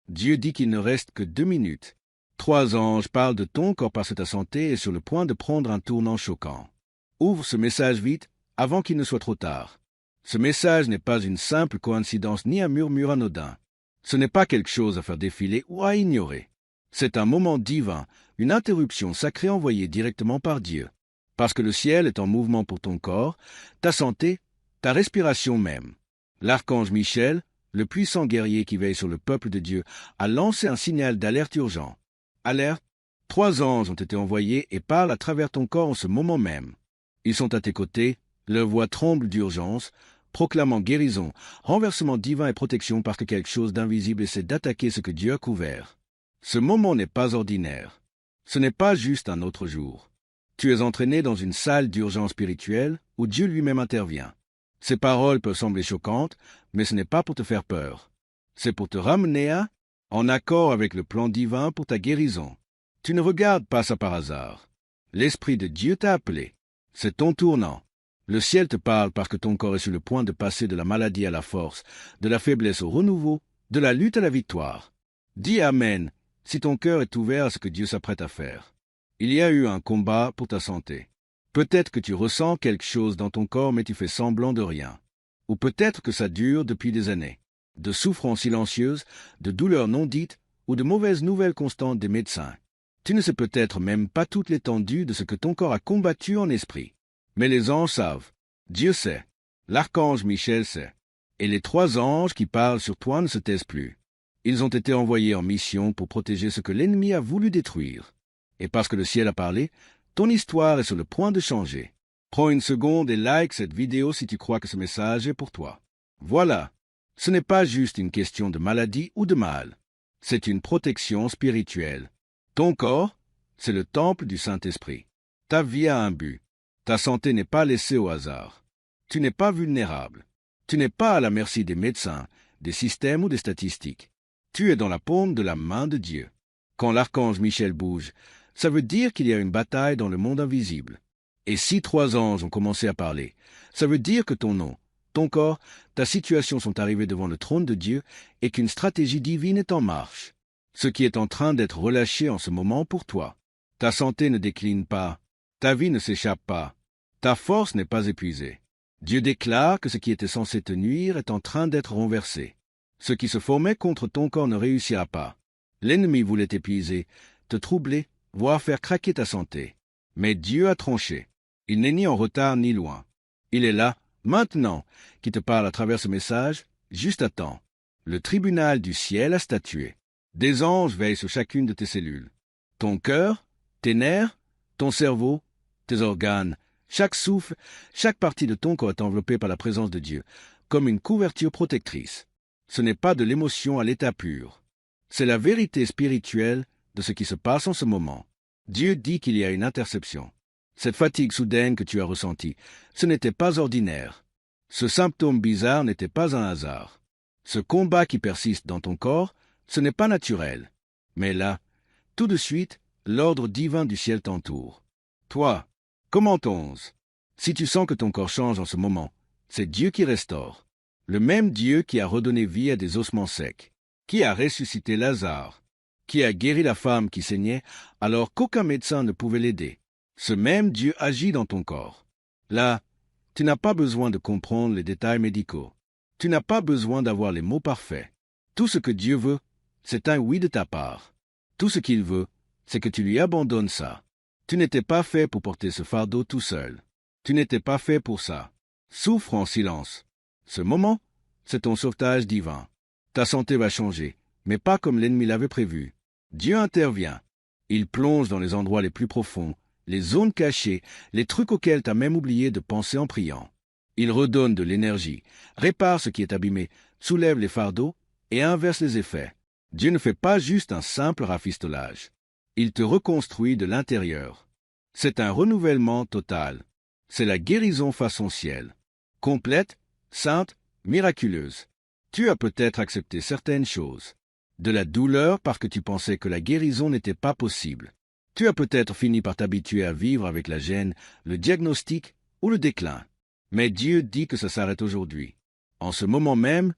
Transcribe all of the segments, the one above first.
Dieu dit qu'il ne reste que 2 minutes. 3 anges parlent de ton corps parce que ta santé est sur le point de prendre un tournant choquant. Ouvre ce message vite, avant qu'il ne soit trop tard. Ce message n'est pas une simple coïncidence ni un murmure anodin. Ce n'est pas quelque chose à faire défiler ou à ignorer. C'est un moment divin, une interruption sacrée envoyée directement par Dieu. Parce que le ciel est en mouvement pour ton corps, ta santé, ta respiration même. L'archange Michel, le puissant guerrier qui veille sur le peuple de Dieu, a lancé un signal d'alerte urgent. Alerte, 3 anges ont été envoyés et parlent à travers ton corps en ce moment même. Ils sont à tes côtés, leur voix tremble d'urgence, proclamant guérison, renversement divin et protection parce que quelque chose d'invisible essaie d'attaquer ce que Dieu a couvert. Ce moment n'est pas ordinaire. Ce n'est pas juste un autre jour. Tu es entraîné dans une salle d'urgence spirituelle où Dieu lui-même intervient. Ces paroles peuvent sembler choquantes, mais ce n'est pas pour te faire peur. C'est pour te ramener en accord avec le plan divin pour ta guérison. Tu ne regardes pas ça par hasard. L'Esprit de Dieu t'a appelé. C'est ton tournant. Le ciel te parle parce que ton corps est sur le point de passer de la maladie à la force, de la faiblesse au renouveau, de la lutte à la victoire. Dis Amen si ton cœur est ouvert à ce que Dieu s'apprête à faire. Il y a eu un combat pour ta santé. Peut-être que tu ressens quelque chose dans ton corps mais tu fais semblant de rien. Ou peut-être que ça dure depuis des années. De souffrances silencieuses, de douleurs non dites ou de mauvaises nouvelles constantes des médecins. Tu ne sais peut-être même pas toute l'étendue de ce que ton corps a combattu en esprit. Mais les anges savent. Dieu sait. L'archange Michel sait. Et les 3 anges qui parlent sur toi ne se taisent plus. Ils ont été envoyés en mission pour protéger ce que l'ennemi a voulu détruire. Et parce que le ciel a parlé, ton histoire est sur le point de changer. Prends une seconde et like cette vidéo si tu crois que ce message est pour toi. Voilà. Ce n'est pas juste une question de maladie ou de mal. C'est une protection spirituelle. Ton corps, c'est le temple du Saint-Esprit. Ta vie a un but. Ta santé n'est pas laissée au hasard. Tu n'es pas vulnérable. Tu n'es pas à la merci des médecins, des systèmes ou des statistiques. Tu es dans la paume de la main de Dieu. Quand l'archange Michel bouge, ça veut dire qu'il y a une bataille dans le monde invisible. Et si 3 anges ont commencé à parler, ça veut dire que ton nom, ton corps, ta situation sont arrivés devant le trône de Dieu et qu'une stratégie divine est en marche. Ce qui est en train d'être relâché en ce moment pour toi. Ta santé ne décline pas. Ta vie ne s'échappe pas. Ta force n'est pas épuisée. Dieu déclare que ce qui était censé te nuire est en train d'être renversé. Ce qui se formait contre ton corps ne réussira pas. L'ennemi voulait t'épuiser, te troubler, voire faire craquer ta santé. Mais Dieu a tranché. Il n'est ni en retard ni loin. Il est là, maintenant, qui te parle à travers ce message, juste à temps. Le tribunal du ciel a statué. Des anges veillent sur chacune de tes cellules. Ton cœur, tes nerfs, ton cerveau, tes organes, chaque souffle, chaque partie de ton corps est enveloppée par la présence de Dieu, comme une couverture protectrice. Ce n'est pas de l'émotion à l'état pur. C'est la vérité spirituelle de ce qui se passe en ce moment. Dieu dit qu'il y a une interception. Cette fatigue soudaine que tu as ressentie, ce n'était pas ordinaire. Ce symptôme bizarre n'était pas un hasard. Ce combat qui persiste dans ton corps, ce n'est pas naturel. Mais là, tout de suite, l'ordre divin du ciel t'entoure. Toi, comment t'onze? Si tu sens que ton corps change en ce moment, c'est Dieu qui restaure. Le même Dieu qui a redonné vie à des ossements secs, qui a ressuscité Lazare, qui a guéri la femme qui saignait alors qu'aucun médecin ne pouvait l'aider. Ce même Dieu agit dans ton corps. Là, tu n'as pas besoin de comprendre les détails médicaux. Tu n'as pas besoin d'avoir les mots parfaits. Tout ce que Dieu veut, c'est un oui de ta part. Tout ce qu'il veut, c'est que tu lui abandonnes ça. Tu n'étais pas fait pour porter ce fardeau tout seul. Tu n'étais pas fait pour ça. Souffre en silence. Ce moment, c'est ton sauvetage divin. Ta santé va changer, mais pas comme l'ennemi l'avait prévu. Dieu intervient. Il plonge dans les endroits les plus profonds, les zones cachées, les trucs auxquels tu as même oublié de penser en priant. Il redonne de l'énergie, répare ce qui est abîmé, soulève les fardeaux et inverse les effets. Dieu ne fait pas juste un simple rafistolage. Il te reconstruit de l'intérieur. C'est un renouvellement total. C'est la guérison façon ciel. Complète, sainte, miraculeuse. Tu as peut-être accepté certaines choses. De la douleur parce que tu pensais que la guérison n'était pas possible. Tu as peut-être fini par t'habituer à vivre avec la gêne, le diagnostic ou le déclin. Mais Dieu dit que ça s'arrête aujourd'hui. En ce moment même,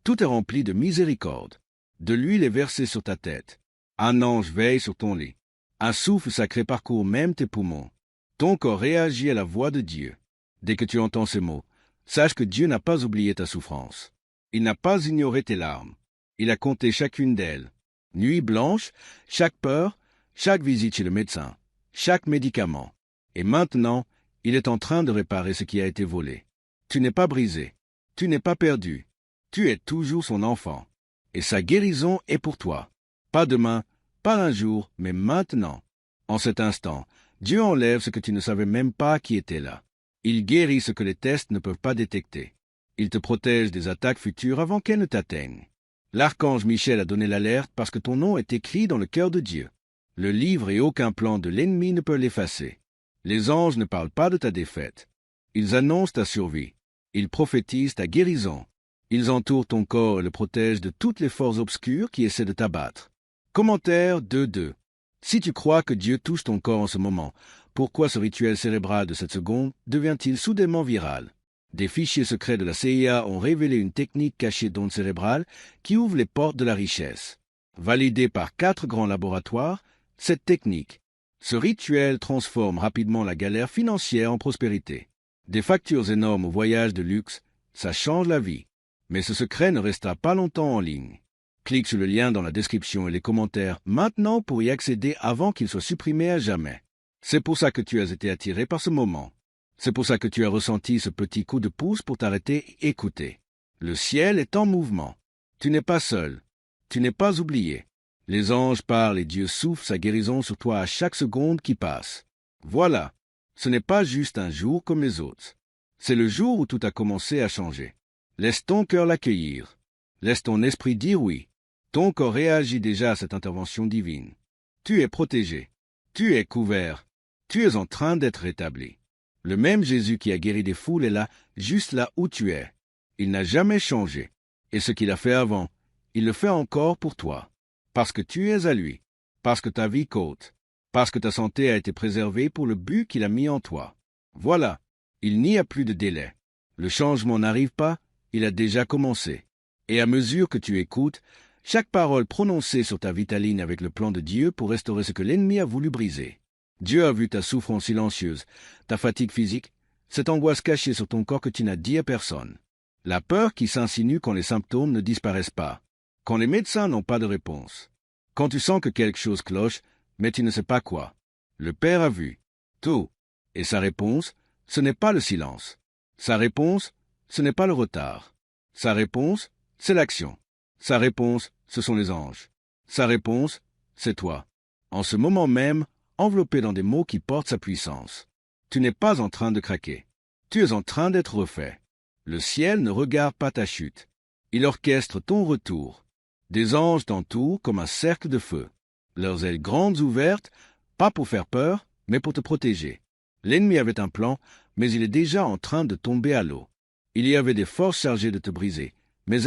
tout est rempli de miséricorde. De l'huile est versée sur ta tête. Un ange veille sur ton lit. Un souffle sacré parcourt même tes poumons. Ton corps réagit à la voix de Dieu. Dès que tu entends ces mots, sache que Dieu n'a pas oublié ta souffrance. Il n'a pas ignoré tes larmes. Il a compté chacune d'elles. Nuit blanche, chaque peur, chaque visite chez le médecin, chaque médicament. Et maintenant, il est en train de réparer ce qui a été volé. Tu n'es pas brisé. Tu n'es pas perdu. Tu es toujours son enfant. Et sa guérison est pour toi. Pas demain, pas un jour, mais maintenant. En cet instant, Dieu enlève ce que tu ne savais même pas qui était là. Il guérit ce que les tests ne peuvent pas détecter. Il te protège des attaques futures avant qu'elles ne t'atteignent. L'archange Michel a donné l'alerte parce que ton nom est écrit dans le cœur de Dieu. Le livre et aucun plan de l'ennemi ne peut l'effacer. Les anges ne parlent pas de ta défaite. Ils annoncent ta survie. Ils prophétisent ta guérison. Ils entourent ton corps et le protègent de toutes les forces obscures qui essaient de t'abattre. Commentaire 2.2. Si tu crois que Dieu touche ton corps en ce moment, pourquoi ce rituel cérébral de cette seconde devient-il soudainement viral? Des fichiers secrets de la CIA ont révélé une technique cachée d'ondes cérébrales qui ouvre les portes de la richesse. Validée par 4 grands laboratoires, cette technique, ce rituel transforme rapidement la galère financière en prospérité. Des factures énormes au voyage de luxe, ça change la vie. Mais ce secret ne restera pas longtemps en ligne. Clique sur le lien dans la description et les commentaires maintenant pour y accéder avant qu'il soit supprimé à jamais. C'est pour ça que tu as été attiré par ce moment. C'est pour ça que tu as ressenti ce petit coup de pouce pour t'arrêter et écouter. Le ciel est en mouvement. Tu n'es pas seul. Tu n'es pas oublié. Les anges parlent et Dieu souffle sa guérison sur toi à chaque seconde qui passe. Voilà. Ce n'est pas juste un jour comme les autres. C'est le jour où tout a commencé à changer. Laisse ton cœur l'accueillir. Laisse ton esprit dire oui. Ton corps réagit déjà à cette intervention divine. Tu es protégé. Tu es couvert. Tu es en train d'être rétabli. Le même Jésus qui a guéri des foules est là, juste là où tu es. Il n'a jamais changé. Et ce qu'il a fait avant, il le fait encore pour toi. Parce que tu es à lui. Parce que ta vie compte. Parce que ta santé a été préservée pour le but qu'il a mis en toi. Voilà. Il n'y a plus de délai. Le changement n'arrive pas. Il a déjà commencé. Et à mesure que tu écoutes, chaque parole prononcée sur ta vitaline avec le plan de Dieu pour restaurer ce que l'ennemi a voulu briser. Dieu a vu ta souffrance silencieuse, ta fatigue physique, cette angoisse cachée sur ton corps que tu n'as dit à personne. La peur qui s'insinue quand les symptômes ne disparaissent pas, quand les médecins n'ont pas de réponse. Quand tu sens que quelque chose cloche, mais tu ne sais pas quoi. Le Père a vu tout. Et sa réponse, ce n'est pas le silence. Sa réponse, ce n'est pas le retard. Sa réponse, c'est l'action. Sa réponse, ce sont les anges. Sa réponse, c'est toi. En ce moment même, enveloppé dans des mots qui portent sa puissance. Tu n'es pas en train de craquer. Tu es en train d'être refait. Le ciel ne regarde pas ta chute. Il orchestre ton retour. Des anges t'entourent comme un cercle de feu. Leurs ailes grandes ouvertes, pas pour faire peur, mais pour te protéger. L'ennemi avait un plan, mais il est déjà en train de tomber à l'eau. Il y avait des forces chargées de te briser. Mais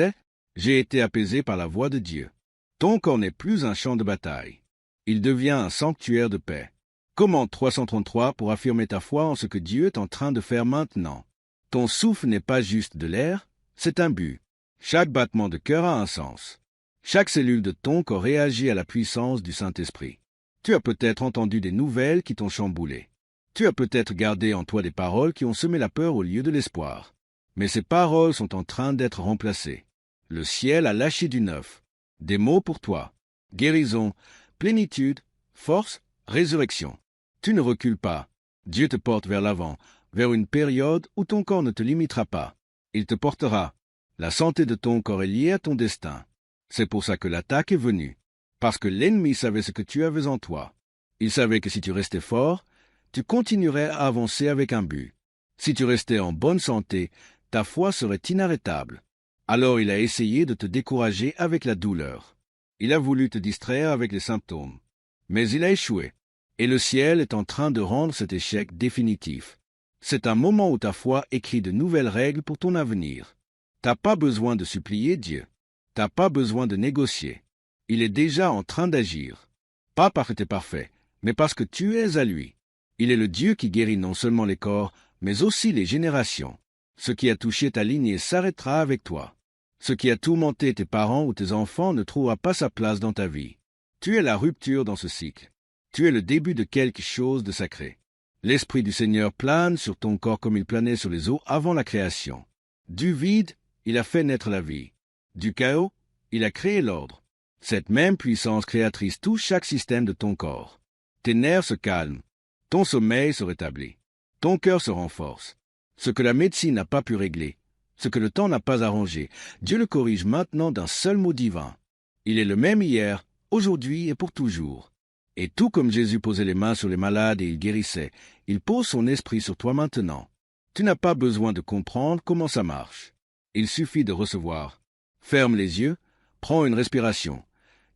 j'ai été apaisé par la voix de Dieu. Ton corps n'est plus un champ de bataille. Il devient un sanctuaire de paix. Commande 333 pour affirmer ta foi en ce que Dieu est en train de faire maintenant. Ton souffle n'est pas juste de l'air, c'est un but. Chaque battement de cœur a un sens. Chaque cellule de ton corps réagit à la puissance du Saint-Esprit. Tu as peut-être entendu des nouvelles qui t'ont chamboulé. Tu as peut-être gardé en toi des paroles qui ont semé la peur au lieu de l'espoir. Mais ces paroles sont en train d'être remplacées. Le ciel a lâché du neuf. Des mots pour toi. Guérison, plénitude, force, résurrection. Tu ne recules pas. Dieu te porte vers l'avant, vers une période où ton corps ne te limitera pas. Il te portera. La santé de ton corps est liée à ton destin. C'est pour ça que l'attaque est venue. Parce que l'ennemi savait ce que tu avais en toi. Il savait que si tu restais fort, tu continuerais à avancer avec un but. Si tu restais en bonne santé, ta foi serait inarrêtable. Alors il a essayé de te décourager avec la douleur. Il a voulu te distraire avec les symptômes. Mais il a échoué. Et le ciel est en train de rendre cet échec définitif. C'est un moment où ta foi écrit de nouvelles règles pour ton avenir. T'as pas besoin de supplier Dieu. T'as pas besoin de négocier. Il est déjà en train d'agir. Pas parce que tu es parfait, mais parce que tu es à lui. Il est le Dieu qui guérit non seulement les corps, mais aussi les générations. Ce qui a touché ta lignée s'arrêtera avec toi. Ce qui a tourmenté tes parents ou tes enfants ne trouvera pas sa place dans ta vie. Tu es la rupture dans ce cycle. Tu es le début de quelque chose de sacré. L'Esprit du Seigneur plane sur ton corps comme il planait sur les eaux avant la création. Du vide, il a fait naître la vie. Du chaos, il a créé l'ordre. Cette même puissance créatrice touche chaque système de ton corps. Tes nerfs se calment. Ton sommeil se rétablit. Ton cœur se renforce. Ce que la médecine n'a pas pu régler, ce que le temps n'a pas arrangé, Dieu le corrige maintenant d'un seul mot divin. Il est le même hier, aujourd'hui et pour toujours. Et tout comme Jésus posait les mains sur les malades et il guérissait, il pose son esprit sur toi maintenant. Tu n'as pas besoin de comprendre comment ça marche. Il suffit de recevoir. Ferme les yeux, prends une respiration,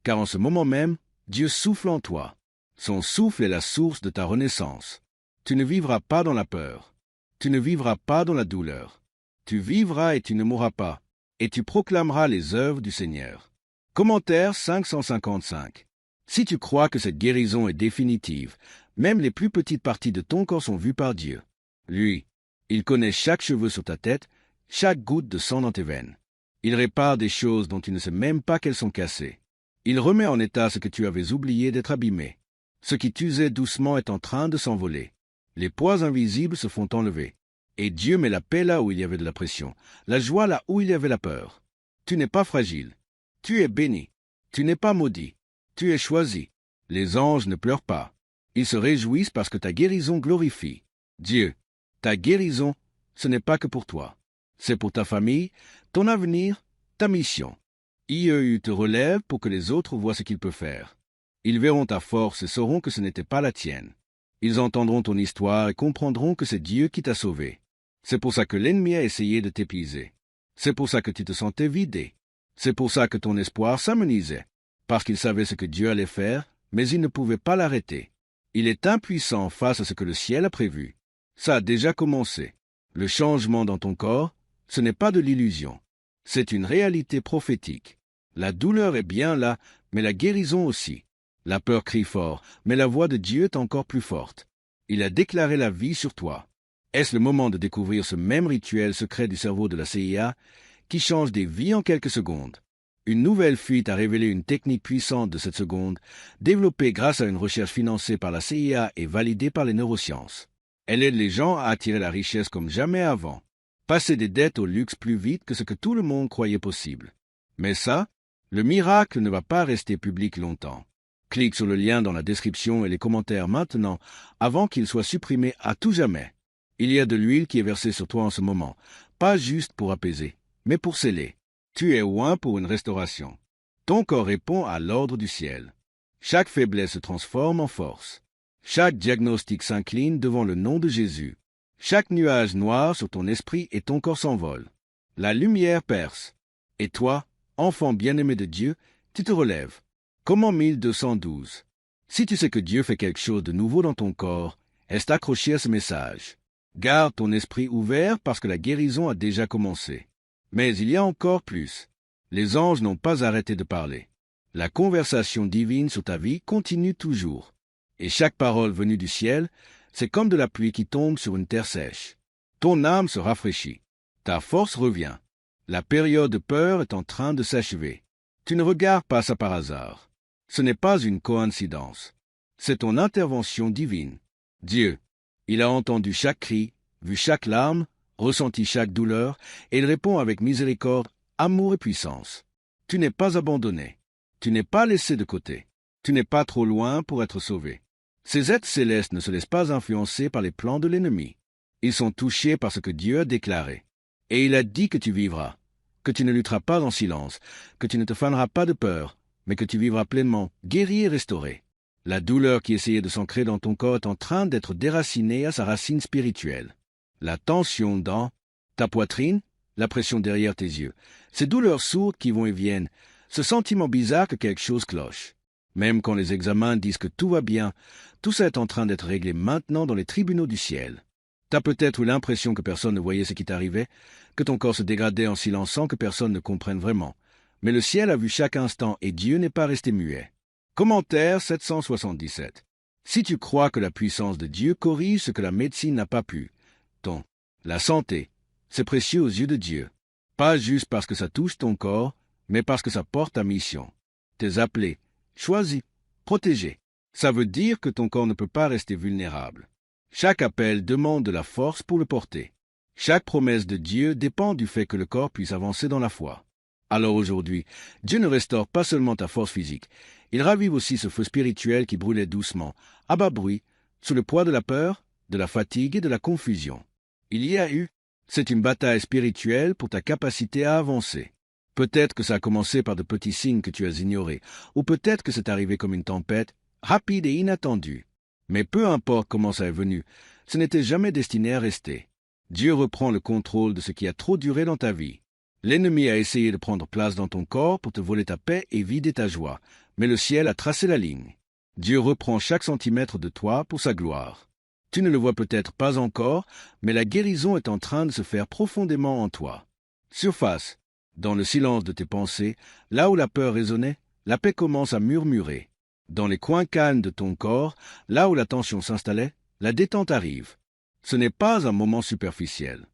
car en ce moment même, Dieu souffle en toi. Son souffle est la source de ta renaissance. Tu ne vivras pas dans la peur. Tu ne vivras pas dans la douleur. Tu vivras et tu ne mourras pas, et tu proclameras les œuvres du Seigneur. Commentaire 555. Si tu crois que cette guérison est définitive, même les plus petites parties de ton corps sont vues par Dieu. Lui, il connaît chaque cheveu sur ta tête, chaque goutte de sang dans tes veines. Il répare des choses dont tu ne sais même pas qu'elles sont cassées. Il remet en état ce que tu avais oublié d'être abîmé. Ce qui t'usait doucement est en train de s'envoler. Les poids invisibles se font enlever. Et Dieu met la paix là où il y avait de la pression, la joie là où il y avait la peur. Tu n'es pas fragile. Tu es béni. Tu n'es pas maudit. Tu es choisi. Les anges ne pleurent pas. Ils se réjouissent parce que ta guérison glorifie Dieu. Ta guérison, ce n'est pas que pour toi. C'est pour ta famille, ton avenir, ta mission. IEU te relève pour que les autres voient ce qu'il peut faire. Ils verront ta force et sauront que ce n'était pas la tienne. Ils entendront ton histoire et comprendront que c'est Dieu qui t'a sauvé. C'est pour ça que l'ennemi a essayé de t'épuiser. C'est pour ça que tu te sentais vidé. C'est pour ça que ton espoir s'amenuisait. Parce qu'il savait ce que Dieu allait faire, mais il ne pouvait pas l'arrêter. Il est impuissant face à ce que le ciel a prévu. Ça a déjà commencé. Le changement dans ton corps, ce n'est pas de l'illusion. C'est une réalité prophétique. La douleur est bien là, mais la guérison aussi. La peur crie fort, mais la voix de Dieu est encore plus forte. Il a déclaré la vie sur toi. Est-ce le moment de découvrir ce même rituel secret du cerveau de la CIA qui change des vies en quelques secondes? Une nouvelle fuite a révélé une technique puissante de cette seconde, développée grâce à une recherche financée par la CIA et validée par les neurosciences. Elle aide les gens à attirer la richesse comme jamais avant, passer des dettes au luxe plus vite que ce que tout le monde croyait possible. Mais ça, le miracle ne va pas rester public longtemps. Clique sur le lien dans la description et les commentaires maintenant, avant qu'il soit supprimé à tout jamais. Il y a de l'huile qui est versée sur toi en ce moment, pas juste pour apaiser, mais pour sceller. Tu es oint pour une restauration. Ton corps répond à l'ordre du ciel. Chaque faiblesse se transforme en force. Chaque diagnostic s'incline devant le nom de Jésus. Chaque nuage noir sur ton esprit et ton corps s'envole. La lumière perce. Et toi, enfant bien-aimé de Dieu, tu te relèves. Comme en 1212. Si tu sais que Dieu fait quelque chose de nouveau dans ton corps, reste accroché à ce message. Garde ton esprit ouvert parce que la guérison a déjà commencé. Mais il y a encore plus. Les anges n'ont pas arrêté de parler. La conversation divine sur ta vie continue toujours. Et chaque parole venue du ciel, c'est comme de la pluie qui tombe sur une terre sèche. Ton âme se rafraîchit. Ta force revient. La période de peur est en train de s'achever. Tu ne regardes pas ça par hasard. Ce n'est pas une coïncidence. C'est ton intervention divine. Dieu, il a entendu chaque cri, vu chaque larme, ressenti chaque douleur, et il répond avec miséricorde, amour et puissance. Tu n'es pas abandonné. Tu n'es pas laissé de côté. Tu n'es pas trop loin pour être sauvé. Ces êtres célestes ne se laissent pas influencer par les plans de l'ennemi. Ils sont touchés par ce que Dieu a déclaré. Et il a dit que tu vivras, que tu ne lutteras pas en silence, que tu ne te faneras pas de peur, mais que tu vivras pleinement, guéri et restauré. La douleur qui essayait de s'ancrer dans ton corps est en train d'être déracinée à sa racine spirituelle. La tension dans ta poitrine, la pression derrière tes yeux, ces douleurs sourdes qui vont et viennent, ce sentiment bizarre que quelque chose cloche. Même quand les examens disent que tout va bien, tout ça est en train d'être réglé maintenant dans les tribunaux du ciel. T'as peut-être eu l'impression que personne ne voyait ce qui t'arrivait, que ton corps se dégradait en silence sans que personne ne comprenne vraiment. Mais le ciel a vu chaque instant et Dieu n'est pas resté muet. Commentaire 777. Si tu crois que la puissance de Dieu corrige ce que la médecine n'a pas pu, la santé, c'est précieux aux yeux de Dieu. Pas juste parce que ça touche ton corps, mais parce que ça porte ta mission. T'es appelé, choisi, protégé. Ça veut dire que ton corps ne peut pas rester vulnérable. Chaque appel demande de la force pour le porter. Chaque promesse de Dieu dépend du fait que le corps puisse avancer dans la foi. Alors aujourd'hui, Dieu ne restaure pas seulement ta force physique, il ravive aussi ce feu spirituel qui brûlait doucement, à bas bruit, sous le poids de la peur, de la fatigue et de la confusion. Il y a eu, c'est une bataille spirituelle pour ta capacité à avancer. Peut-être que ça a commencé par de petits signes que tu as ignorés, ou peut-être que c'est arrivé comme une tempête, rapide et inattendue. Mais peu importe comment ça est venu, ce n'était jamais destiné à rester. Dieu reprend le contrôle de ce qui a trop duré dans ta vie. L'ennemi a essayé de prendre place dans ton corps pour te voler ta paix et vider ta joie, mais le ciel a tracé la ligne. Dieu reprend chaque centimètre de toi pour sa gloire. Tu ne le vois peut-être pas encore, mais la guérison est en train de se faire profondément en toi. Surface, dans le silence de tes pensées, là où la peur résonnait, la paix commence à murmurer. Dans les coins calmes de ton corps, là où la tension s'installait, la détente arrive. Ce n'est pas un moment superficiel.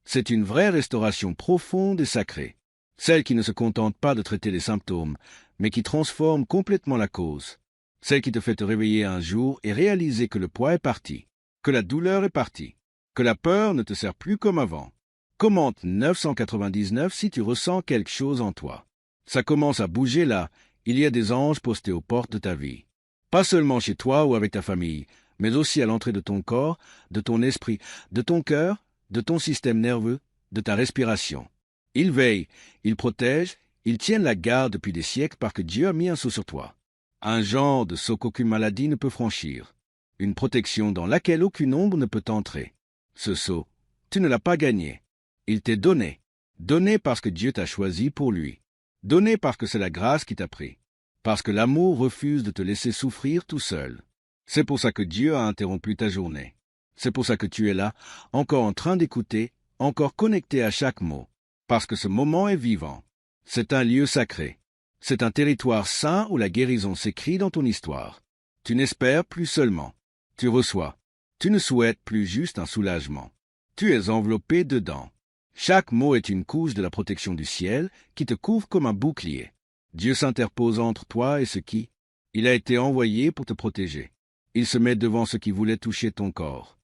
C'est une vraie restauration profonde et sacrée. Celle qui ne se contente pas de traiter les symptômes, mais qui transforme complètement la cause. Celle qui te fait te réveiller un jour et réaliser que le poids est parti, que la douleur est partie, que la peur ne te sert plus comme avant. Commente 999 si tu ressens quelque chose en toi. Ça commence à bouger là, il y a des anges postés aux portes de ta vie. Pas seulement chez toi ou avec ta famille, mais aussi à l'entrée de ton corps, de ton esprit, de ton cœur, de ton système nerveux, de ta respiration. Ils veillent, ils protègent, ils tiennent la garde depuis des siècles parce que Dieu a mis un sceau sur toi. Un genre de sceau qu'aucune maladie ne peut franchir. Une protection dans laquelle aucune ombre ne peut entrer. Ce sceau, tu ne l'as pas gagné. Il t'est donné. Donné parce que Dieu t'a choisi pour lui. Donné parce que c'est la grâce qui t'a pris. Parce que l'amour refuse de te laisser souffrir tout seul. C'est pour ça que Dieu a interrompu ta journée. C'est pour ça que tu es là, encore en train d'écouter, encore connecté à chaque mot. Parce que ce moment est vivant. C'est un lieu sacré. C'est un territoire saint où la guérison s'écrit dans ton histoire. Tu n'espères plus seulement. Tu reçois. Tu ne souhaites plus juste un soulagement. Tu es enveloppé dedans. Chaque mot est une couche de la protection du ciel qui te couvre comme un bouclier. Dieu s'interpose entre toi et ce qui. Il a été envoyé pour te protéger. Il se met devant ce qui voulait toucher ton corps.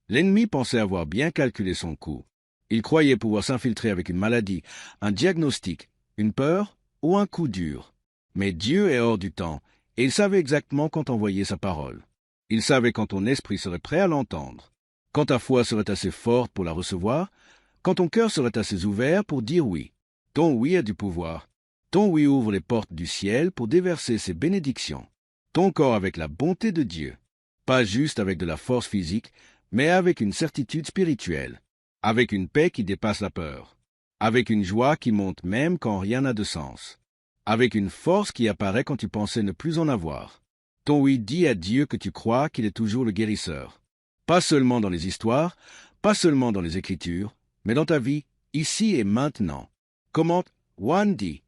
L'ennemi pensait avoir bien calculé son coup. Il croyait pouvoir s'infiltrer avec une maladie, un diagnostic, une peur ou un coup dur. Mais Dieu est hors du temps, et il savait exactement quand envoyer sa parole. Il savait quand ton esprit serait prêt à l'entendre, quand ta foi serait assez forte pour la recevoir, quand ton cœur serait assez ouvert pour dire oui. Ton oui a du pouvoir. Ton oui ouvre les portes du ciel pour déverser ses bénédictions. Ton corps avec la bonté de Dieu. Pas juste avec de la force physique, mais avec une certitude spirituelle. Avec une paix qui dépasse la peur. Avec une joie qui monte même quand rien n'a de sens. Avec une force qui apparaît quand tu pensais ne plus en avoir. Ton oui dit à Dieu que tu crois qu'il est toujours le guérisseur. Pas seulement dans les histoires, pas seulement dans les Écritures, mais dans ta vie, ici et maintenant. Commente One dit.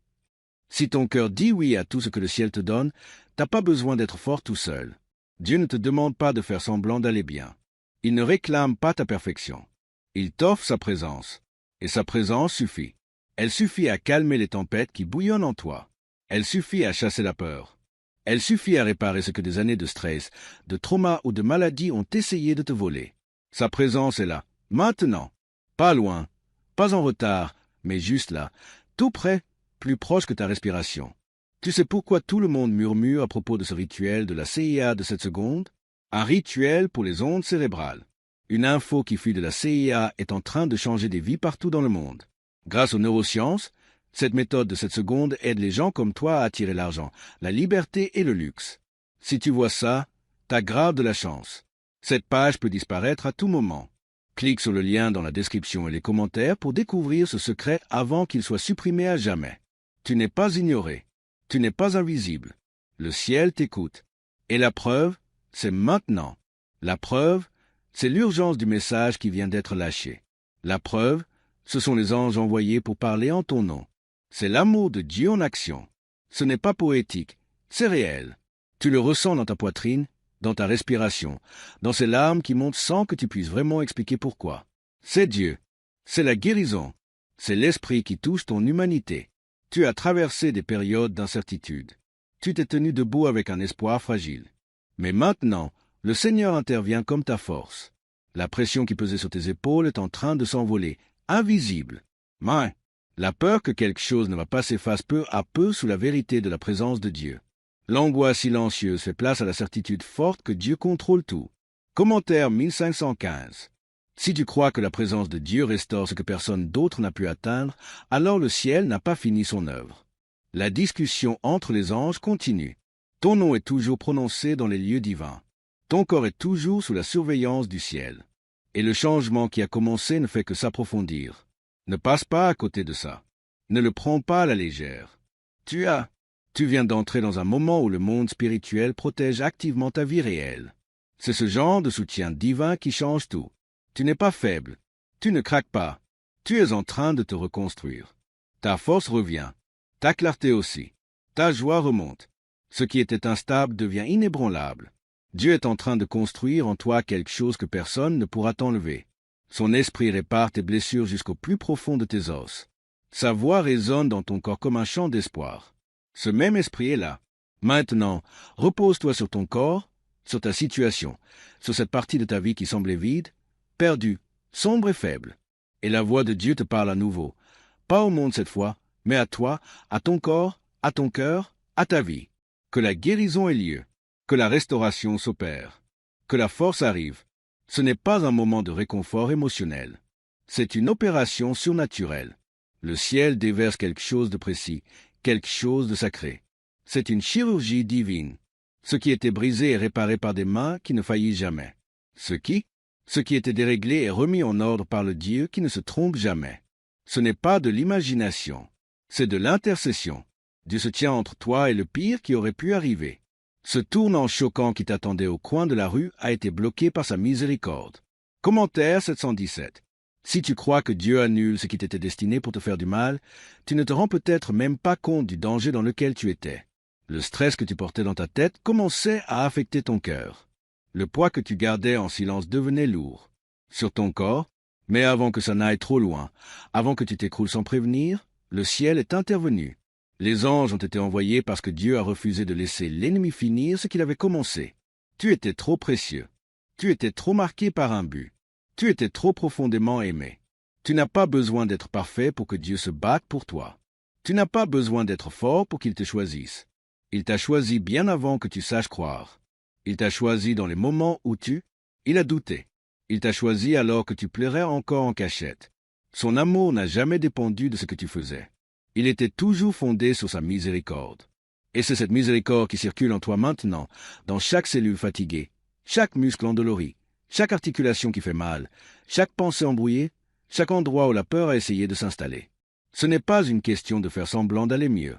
Si ton cœur dit oui à tout ce que le ciel te donne, t'as pas besoin d'être fort tout seul. Dieu ne te demande pas de faire semblant d'aller bien. Il ne réclame pas ta perfection. Il t'offre sa présence. Et sa présence suffit. Elle suffit à calmer les tempêtes qui bouillonnent en toi. Elle suffit à chasser la peur. Elle suffit à réparer ce que des années de stress, de trauma ou de maladie ont essayé de te voler. Sa présence est là, maintenant. Pas loin, pas en retard, mais juste là, tout près, plus proche que ta respiration. Tu sais pourquoi tout le monde murmure à propos de ce rituel de la CIA de cette seconde? Un rituel pour les ondes cérébrales. Une info qui fuit de la CIA est en train de changer des vies partout dans le monde. Grâce aux neurosciences, cette méthode de cette seconde aide les gens comme toi à attirer l'argent, la liberté et le luxe. Si tu vois ça, t'as grave de la chance. Cette page peut disparaître à tout moment. Clique sur le lien dans la description et les commentaires pour découvrir ce secret avant qu'il soit supprimé à jamais. Tu n'es pas ignoré. Tu n'es pas invisible. Le ciel t'écoute. Et la preuve, c'est maintenant. La preuve, c'est l'urgence du message qui vient d'être lâché. La preuve, ce sont les anges envoyés pour parler en ton nom. C'est l'amour de Dieu en action. Ce n'est pas poétique, c'est réel. Tu le ressens dans ta poitrine, dans ta respiration, dans ces larmes qui montent sans que tu puisses vraiment expliquer pourquoi. C'est Dieu. C'est la guérison. C'est l'esprit qui touche ton humanité. Tu as traversé des périodes d'incertitude. Tu t'es tenu debout avec un espoir fragile. Mais maintenant, le Seigneur intervient comme ta force. La pression qui pesait sur tes épaules est en train de s'envoler, invisible. Mais la peur que quelque chose ne va pas s'efface peu à peu sous la vérité de la présence de Dieu. L'angoisse silencieuse fait place à la certitude forte que Dieu contrôle tout. Commentaire 1515. Si tu crois que la présence de Dieu restaure ce que personne d'autre n'a pu atteindre, alors le ciel n'a pas fini son œuvre. La discussion entre les anges continue. Ton nom est toujours prononcé dans les lieux divins. Ton corps est toujours sous la surveillance du ciel. Et le changement qui a commencé ne fait que s'approfondir. Ne passe pas à côté de ça. Ne le prends pas à la légère. Tu viens d'entrer dans un moment où le monde spirituel protège activement ta vie réelle. C'est ce genre de soutien divin qui change tout. Tu n'es pas faible. Tu ne craques pas. Tu es en train de te reconstruire. Ta force revient. Ta clarté aussi. Ta joie remonte. Ce qui était instable devient inébranlable. Dieu est en train de construire en toi quelque chose que personne ne pourra t'enlever. Son esprit répare tes blessures jusqu'au plus profond de tes os. Sa voix résonne dans ton corps comme un chant d'espoir. Ce même esprit est là. Maintenant, repose-toi sur ton corps, sur ta situation, sur cette partie de ta vie qui semblait vide, perdue, sombre et faible. Et la voix de Dieu te parle à nouveau. Pas au monde cette fois, mais à toi, à ton corps, à ton cœur, à ta vie. Que la guérison ait lieu, que la restauration s'opère, que la force arrive. Ce n'est pas un moment de réconfort émotionnel. C'est une opération surnaturelle. Le ciel déverse quelque chose de précis, quelque chose de sacré. C'est une chirurgie divine. Ce qui était brisé est réparé par des mains qui ne faillissent jamais. Ce qui était déréglé est remis en ordre par le Dieu qui ne se trompe jamais. Ce n'est pas de l'imagination, c'est de l'intercession. Dieu se tient entre toi et le pire qui aurait pu arriver. Ce tournant choquant qui t'attendait au coin de la rue a été bloqué par sa miséricorde. Commentaire 717. Si tu crois que Dieu annule ce qui t'était destiné pour te faire du mal, tu ne te rends peut-être même pas compte du danger dans lequel tu étais. Le stress que tu portais dans ta tête commençait à affecter ton cœur. Le poids que tu gardais en silence devenait lourd. Sur ton corps, mais avant que ça n'aille trop loin, avant que tu t'écroules sans prévenir, le ciel est intervenu. Les anges ont été envoyés parce que Dieu a refusé de laisser l'ennemi finir ce qu'il avait commencé. Tu étais trop précieux. Tu étais trop marqué par un but. Tu étais trop profondément aimé. Tu n'as pas besoin d'être parfait pour que Dieu se batte pour toi. Tu n'as pas besoin d'être fort pour qu'il te choisisse. Il t'a choisi bien avant que tu saches croire. Il t'a choisi dans les moments où il a douté. Il t'a choisi alors que tu pleurais encore en cachette. Son amour n'a jamais dépendu de ce que tu faisais. Il était toujours fondé sur sa miséricorde. Et c'est cette miséricorde qui circule en toi maintenant, dans chaque cellule fatiguée, chaque muscle endolori, chaque articulation qui fait mal, chaque pensée embrouillée, chaque endroit où la peur a essayé de s'installer. Ce n'est pas une question de faire semblant d'aller mieux.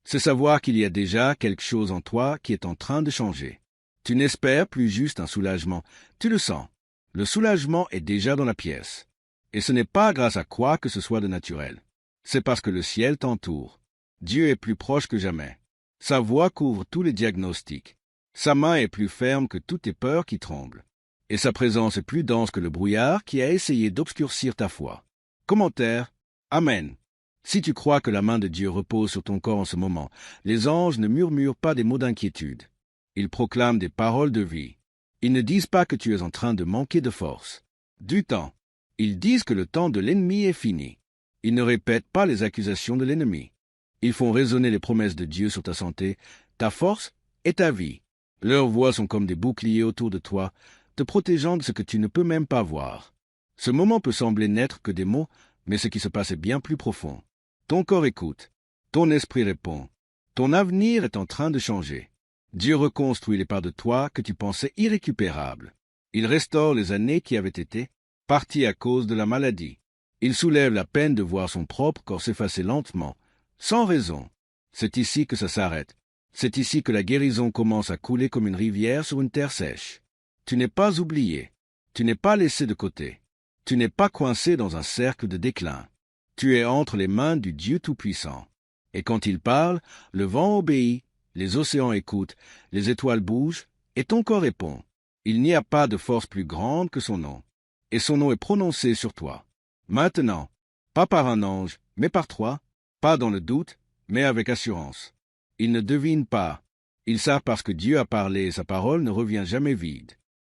C'est savoir qu'il y a déjà quelque chose en toi qui est en train de changer. Tu n'espères plus juste un soulagement, tu le sens. Le soulagement est déjà dans la pièce. Et ce n'est pas grâce à quoi que ce soit de naturel. C'est parce que le ciel t'entoure. Dieu est plus proche que jamais. Sa voix couvre tous les diagnostics. Sa main est plus ferme que toutes tes peurs qui tremblent. Et sa présence est plus dense que le brouillard qui a essayé d'obscurcir ta foi. Commentaire. Amen. Si tu crois que la main de Dieu repose sur ton corps en ce moment, les anges ne murmurent pas des mots d'inquiétude. Ils proclament des paroles de vie. Ils ne disent pas que tu es en train de manquer de force. Du temps. Ils disent que le temps de l'ennemi est fini. Ils ne répètent pas les accusations de l'ennemi. Ils font résonner les promesses de Dieu sur ta santé, ta force et ta vie. Leurs voix sont comme des boucliers autour de toi, te protégeant de ce que tu ne peux même pas voir. Ce moment peut sembler n'être que des mots, mais ce qui se passe est bien plus profond. Ton corps écoute, ton esprit répond. Ton avenir est en train de changer. Dieu reconstruit les parts de toi que tu pensais irrécupérables. Il restaure les années qui avaient été parties à cause de la maladie. Il soulève la peine de voir son propre corps s'effacer lentement, sans raison. C'est ici que ça s'arrête. C'est ici que la guérison commence à couler comme une rivière sur une terre sèche. Tu n'es pas oublié. Tu n'es pas laissé de côté. Tu n'es pas coincé dans un cercle de déclin. Tu es entre les mains du Dieu Tout-Puissant. Et quand il parle, le vent obéit, les océans écoutent, les étoiles bougent, et ton corps répond. Il n'y a pas de force plus grande que son nom. Et son nom est prononcé sur toi. Maintenant, Pas par un ange, mais par toi, pas dans le doute, mais avec assurance. Ils ne devinent pas. Ils savent parce que Dieu a parlé et sa parole ne revient jamais vide.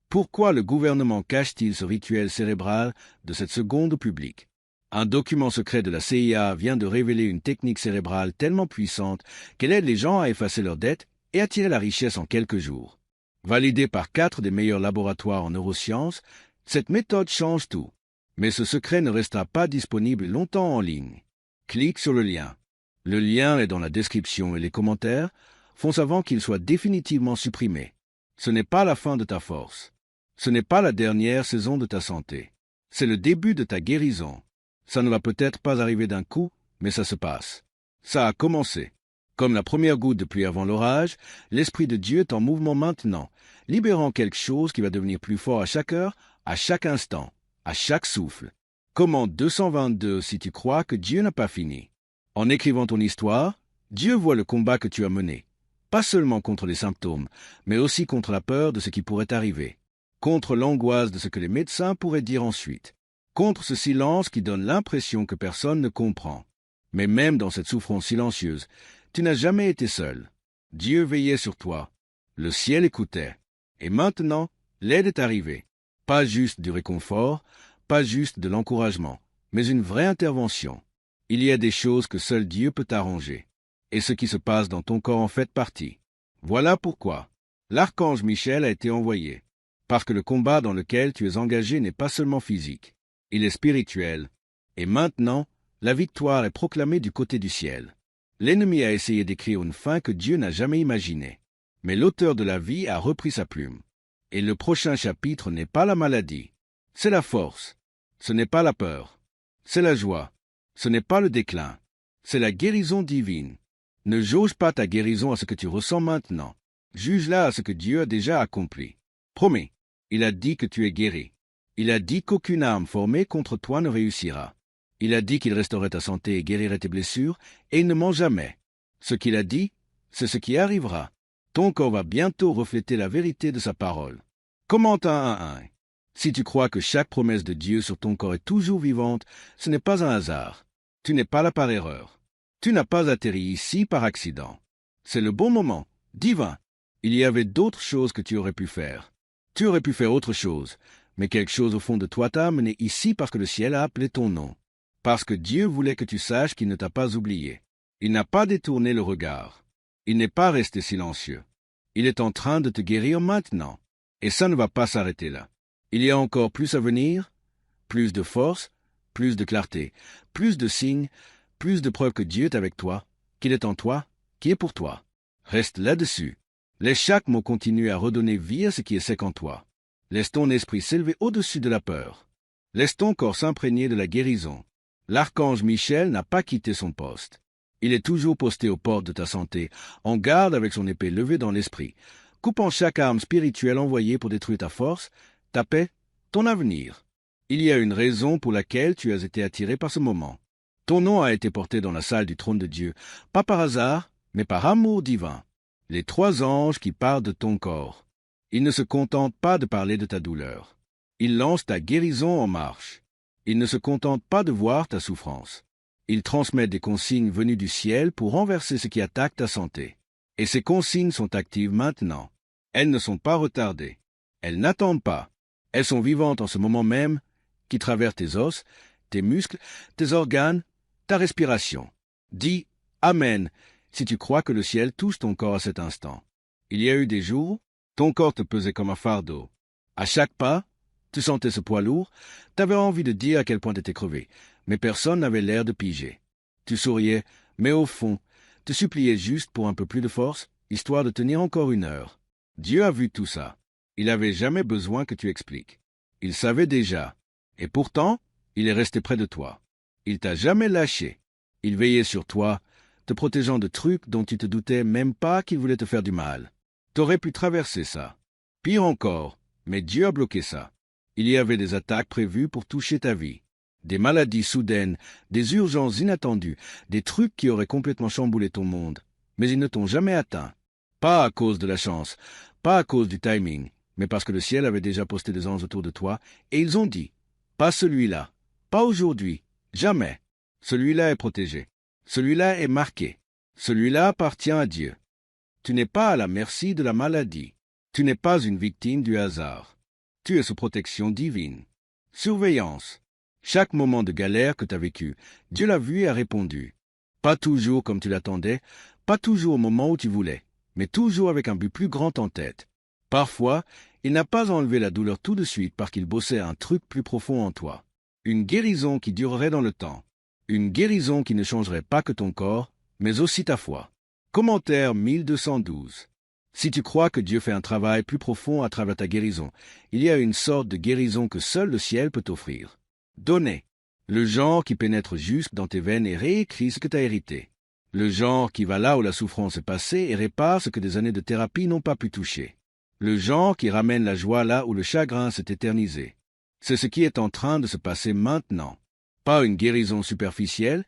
Pourquoi le gouvernement cache-t-il ce rituel cérébral de cette seconde au public? Un document secret de la CIA vient de révéler une technique cérébrale tellement puissante qu'elle aide les gens à effacer leurs dettes et attirer la richesse en quelques jours. Validée par 4 des meilleurs laboratoires en neurosciences, cette méthode change tout. Mais ce secret ne restera pas disponible longtemps en ligne. Clique sur le lien. Le lien est dans la description et les commentaires. Fonce avant qu'il soit définitivement supprimé. Ce n'est pas la fin de ta force. Ce n'est pas la dernière saison de ta santé. C'est le début de ta guérison. Ça ne va peut-être pas arriver d'un coup, mais ça se passe. Ça a commencé. Comme la première goutte de pluie avant l'orage, l'Esprit de Dieu est en mouvement maintenant, libérant quelque chose qui va devenir plus fort à chaque heure, à chaque instant, à chaque souffle. Commande 222 si tu crois que Dieu n'a pas fini. En écrivant ton histoire, Dieu voit le combat que tu as mené. Pas seulement contre les symptômes, mais aussi contre la peur de ce qui pourrait arriver, contre l'angoisse de ce que les médecins pourraient dire ensuite, contre ce silence qui donne l'impression que personne ne comprend. Mais même dans cette souffrance silencieuse, tu n'as jamais été seul. Dieu veillait sur toi. Le ciel écoutait. Et maintenant, l'aide est arrivée. Pas juste du réconfort, pas juste de l'encouragement, mais une vraie intervention. Il y a des choses que seul Dieu peut arranger. Et ce qui se passe dans ton corps en fait partie. Voilà pourquoi l'archange Michel a été envoyé. Parce que le combat dans lequel tu es engagé n'est pas seulement physique. Il est spirituel. Et maintenant, la victoire est proclamée du côté du ciel. L'ennemi a essayé d'écrire une fin que Dieu n'a jamais imaginée. Mais l'auteur de la vie a repris sa plume. Et le prochain chapitre n'est pas la maladie. C'est la force. Ce n'est pas la peur. C'est la joie. Ce n'est pas le déclin. C'est la guérison divine. Ne jauge pas ta guérison à ce que tu ressens maintenant. Juge-la à ce que Dieu a déjà accompli. Promets, il a dit que tu es guéri. Il a dit qu'aucune arme formée contre toi ne réussira. Il a dit qu'il restaurait ta santé et guérirait tes blessures, et il ne ment jamais. Ce qu'il a dit, c'est ce qui arrivera. Ton corps va bientôt refléter la vérité de sa parole. Commente 1 à 1. Si tu crois que chaque promesse de Dieu sur ton corps est toujours vivante, ce n'est pas un hasard. Tu n'es pas là par erreur. Tu n'as pas atterri ici par accident. C'est le bon moment, divin. Il y avait d'autres choses que tu aurais pu faire. Tu aurais pu faire autre chose, mais quelque chose au fond de toi t'a amené ici parce que le ciel a appelé ton nom. Parce que Dieu voulait que tu saches qu'il ne t'a pas oublié. Il n'a pas détourné le regard. Il n'est pas resté silencieux. Il est en train de te guérir maintenant. Et ça ne va pas s'arrêter là. Il y a encore plus à venir, plus de force, plus de clarté, plus de signes, plus de preuves que Dieu est avec toi, qu'il est en toi, qui est pour toi. Reste là-dessus. Laisse chaque mot continuer à redonner vie à ce qui est sec en toi. Laisse ton esprit s'élever au-dessus de la peur. Laisse ton corps s'imprégner de la guérison. L'archange Michel n'a pas quitté son poste. Il est toujours posté aux portes de ta santé, en garde avec son épée levée dans l'esprit, coupant chaque arme spirituelle envoyée pour détruire ta force, ta paix, ton avenir. Il y a une raison pour laquelle tu as été attiré par ce moment. Ton nom a été porté dans la salle du trône de Dieu, pas par hasard, mais par amour divin. Les 3 anges qui parlent de ton corps. Ils ne se contentent pas de parler de ta douleur. Ils lancent ta guérison en marche. Ils ne se contentent pas de voir ta souffrance. Ils transmettent des consignes venues du ciel pour renverser ce qui attaque ta santé. Et ces consignes sont actives maintenant. Elles ne sont pas retardées. Elles n'attendent pas. Elles sont vivantes en ce moment même, qui traversent tes os, tes muscles, tes organes, ta respiration. Dis « Amen » si tu crois que le ciel touche ton corps à cet instant. Il y a eu des jours, ton corps te pesait comme un fardeau. À chaque pas, tu sentais ce poids lourd, t'avais envie de dire à quel point t'étais crevé, mais personne n'avait l'air de piger. Tu souriais, mais au fond, te suppliais juste pour un peu plus de force, histoire de tenir encore 1 heure. Dieu a vu tout ça. Il n'avait jamais besoin que tu expliques. Il savait déjà. Et pourtant, il est resté près de toi. Il t'a jamais lâché. Il veillait sur toi, te protégeant de trucs dont tu te doutais même pas qu'il voulait te faire du mal. T'aurais pu traverser ça. Pire encore, mais Dieu a bloqué ça. Il y avait des attaques prévues pour toucher ta vie. Des maladies soudaines, des urgences inattendues, des trucs qui auraient complètement chamboulé ton monde. Mais ils ne t'ont jamais atteint. Pas à cause de la chance, pas à cause du timing, mais parce que le ciel avait déjà posté des anges autour de toi, et ils ont dit « Pas celui-là, pas aujourd'hui, jamais ». Celui-là est protégé. Celui-là est marqué. Celui-là appartient à Dieu. Tu n'es pas à la merci de la maladie. Tu n'es pas une victime du hasard. Tu es sous protection divine. Surveillance. Chaque moment de galère que tu as vécu, Dieu l'a vu et a répondu. Pas toujours comme tu l'attendais, pas toujours au moment où tu voulais, mais toujours avec un but plus grand en tête. Parfois, il n'a pas enlevé la douleur tout de suite parce qu'il bossait un truc plus profond en toi. Une guérison qui durerait dans le temps. Une guérison qui ne changerait pas que ton corps, mais aussi ta foi. Commentaire 1212. Si tu crois que Dieu fait un travail plus profond à travers ta guérison, il y a une sorte de guérison que seul le ciel peut t'offrir. Donner. Le genre qui pénètre jusque dans tes veines et réécrit ce que tu as hérité. Le genre qui va là où la souffrance est passée et répare ce que des années de thérapie n'ont pas pu toucher. Le genre qui ramène la joie là où le chagrin s'est éternisé. C'est ce qui est en train de se passer maintenant. Pas une guérison superficielle,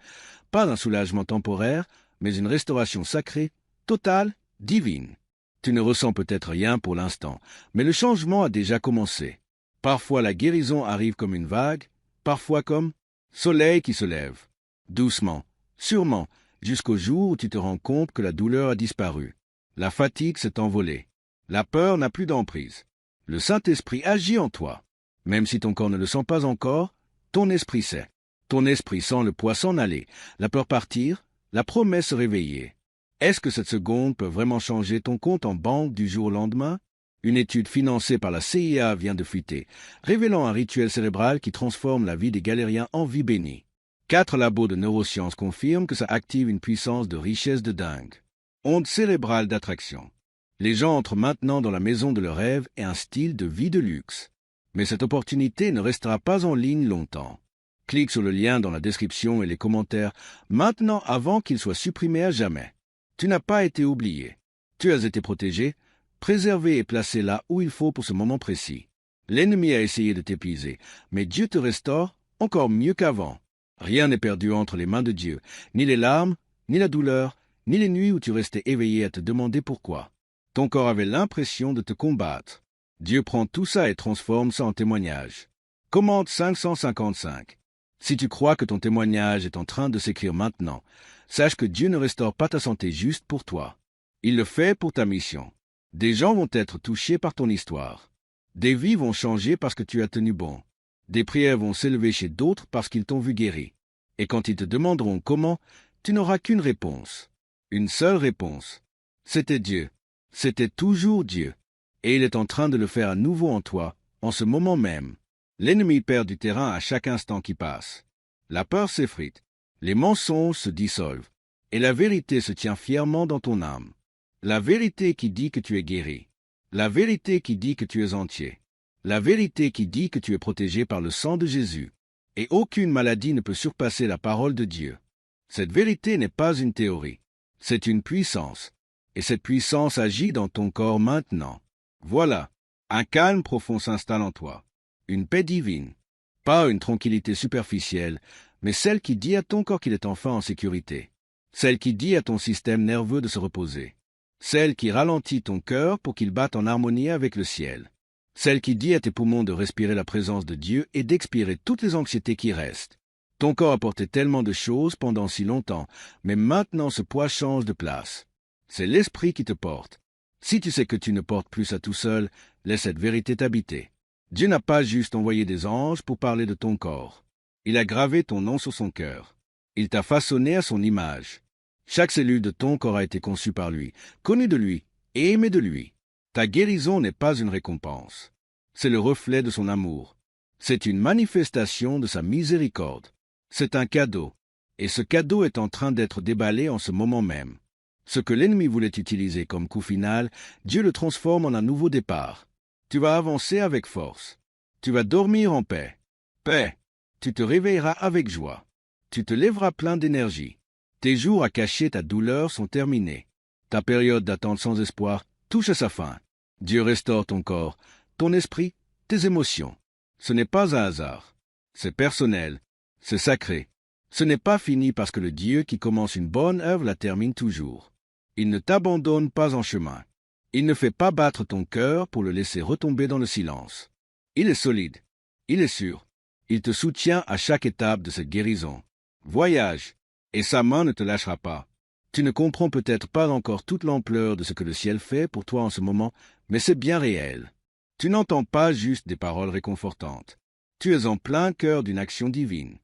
pas un soulagement temporaire, mais une restauration sacrée, totale, divine. Tu ne ressens peut-être rien pour l'instant, mais le changement a déjà commencé. Parfois la guérison arrive comme une vague, parfois comme soleil qui se lève. Doucement, sûrement, jusqu'au jour où tu te rends compte que la douleur a disparu. La fatigue s'est envolée. La peur n'a plus d'emprise. Le Saint-Esprit agit en toi. Même si ton corps ne le sent pas encore, ton esprit sait. Ton esprit sent le poids s'en aller, la peur partir, la promesse se réveiller. Est-ce que cette seconde peut vraiment changer ton compte en banque du jour au lendemain? Une étude financée par la CIA vient de fuiter, révélant un rituel cérébral qui transforme la vie des galériens en vie bénie. 4 labos de neurosciences confirment que ça active une puissance de richesse de dingue. Onde cérébrale d'attraction. Les gens entrent maintenant dans la maison de leurs rêves et un style de vie de luxe. Mais cette opportunité ne restera pas en ligne longtemps. Clique sur le lien dans la description et les commentaires maintenant avant qu'il soit supprimé à jamais. Tu n'as pas été oublié. Tu as été protégé, préservé et placé là où il faut pour ce moment précis. L'ennemi a essayé de t'épuiser, mais Dieu te restaure encore mieux qu'avant. Rien n'est perdu entre les mains de Dieu, ni les larmes, ni la douleur, ni les nuits où tu restais éveillé à te demander pourquoi. Ton corps avait l'impression de te combattre. Dieu prend tout ça et transforme ça en témoignage. Commande 555. Si tu crois que ton témoignage est en train de s'écrire maintenant, sache que Dieu ne restaure pas ta santé juste pour toi. Il le fait pour ta mission. Des gens vont être touchés par ton histoire. Des vies vont changer parce que tu as tenu bon. Des prières vont s'élever chez d'autres parce qu'ils t'ont vu guéri. Et quand ils te demanderont comment, tu n'auras qu'une réponse. Une seule réponse. C'était Dieu. C'était toujours Dieu. Et il est en train de le faire à nouveau en toi, en ce moment même. L'ennemi perd du terrain à chaque instant qui passe. La peur s'effrite. Les mensonges se dissolvent. Et la vérité se tient fièrement dans ton âme. La vérité qui dit que tu es guéri. La vérité qui dit que tu es entier. La vérité qui dit que tu es protégé par le sang de Jésus. Et aucune maladie ne peut surpasser la parole de Dieu. Cette vérité n'est pas une théorie. C'est une puissance. Et cette puissance agit dans ton corps maintenant. Voilà. Un calme profond s'installe en toi. Une paix divine. Pas une tranquillité superficielle, mais celle qui dit à ton corps qu'il est enfin en sécurité. Celle qui dit à ton système nerveux de se reposer. Celle qui ralentit ton cœur pour qu'il batte en harmonie avec le ciel. Celle qui dit à tes poumons de respirer la présence de Dieu et d'expirer toutes les anxiétés qui restent. Ton corps a porté tellement de choses pendant si longtemps, mais maintenant ce poids change de place. C'est l'esprit qui te porte. Si tu sais que tu ne portes plus ça tout seul, laisse cette vérité t'habiter. Dieu n'a pas juste envoyé des anges pour parler de ton corps. Il a gravé ton nom sur son cœur. Il t'a façonné à son image. Chaque cellule de ton corps a été conçue par lui, connue de lui et aimée de lui. Ta guérison n'est pas une récompense. C'est le reflet de son amour. C'est une manifestation de sa miséricorde. C'est un cadeau. Et ce cadeau est en train d'être déballé en ce moment même. Ce que l'ennemi voulait utiliser comme coup final, Dieu le transforme en un nouveau départ. Tu vas avancer avec force. Tu vas dormir en paix. Paix. Tu te réveilleras avec joie. Tu te lèveras plein d'énergie. Tes jours à cacher ta douleur sont terminés. Ta période d'attente sans espoir touche à sa fin. Dieu restaure ton corps, ton esprit, tes émotions. Ce n'est pas un hasard. C'est personnel. C'est sacré. Ce n'est pas fini parce que le Dieu qui commence une bonne œuvre la termine toujours. Il ne t'abandonne pas en chemin. Il ne fait pas battre ton cœur pour le laisser retomber dans le silence. Il est solide. Il est sûr. Il te soutient à chaque étape de cette guérison. Voyage, et sa main ne te lâchera pas. Tu ne comprends peut-être pas encore toute l'ampleur de ce que le ciel fait pour toi en ce moment, mais c'est bien réel. Tu n'entends pas juste des paroles réconfortantes. Tu es en plein cœur d'une action divine.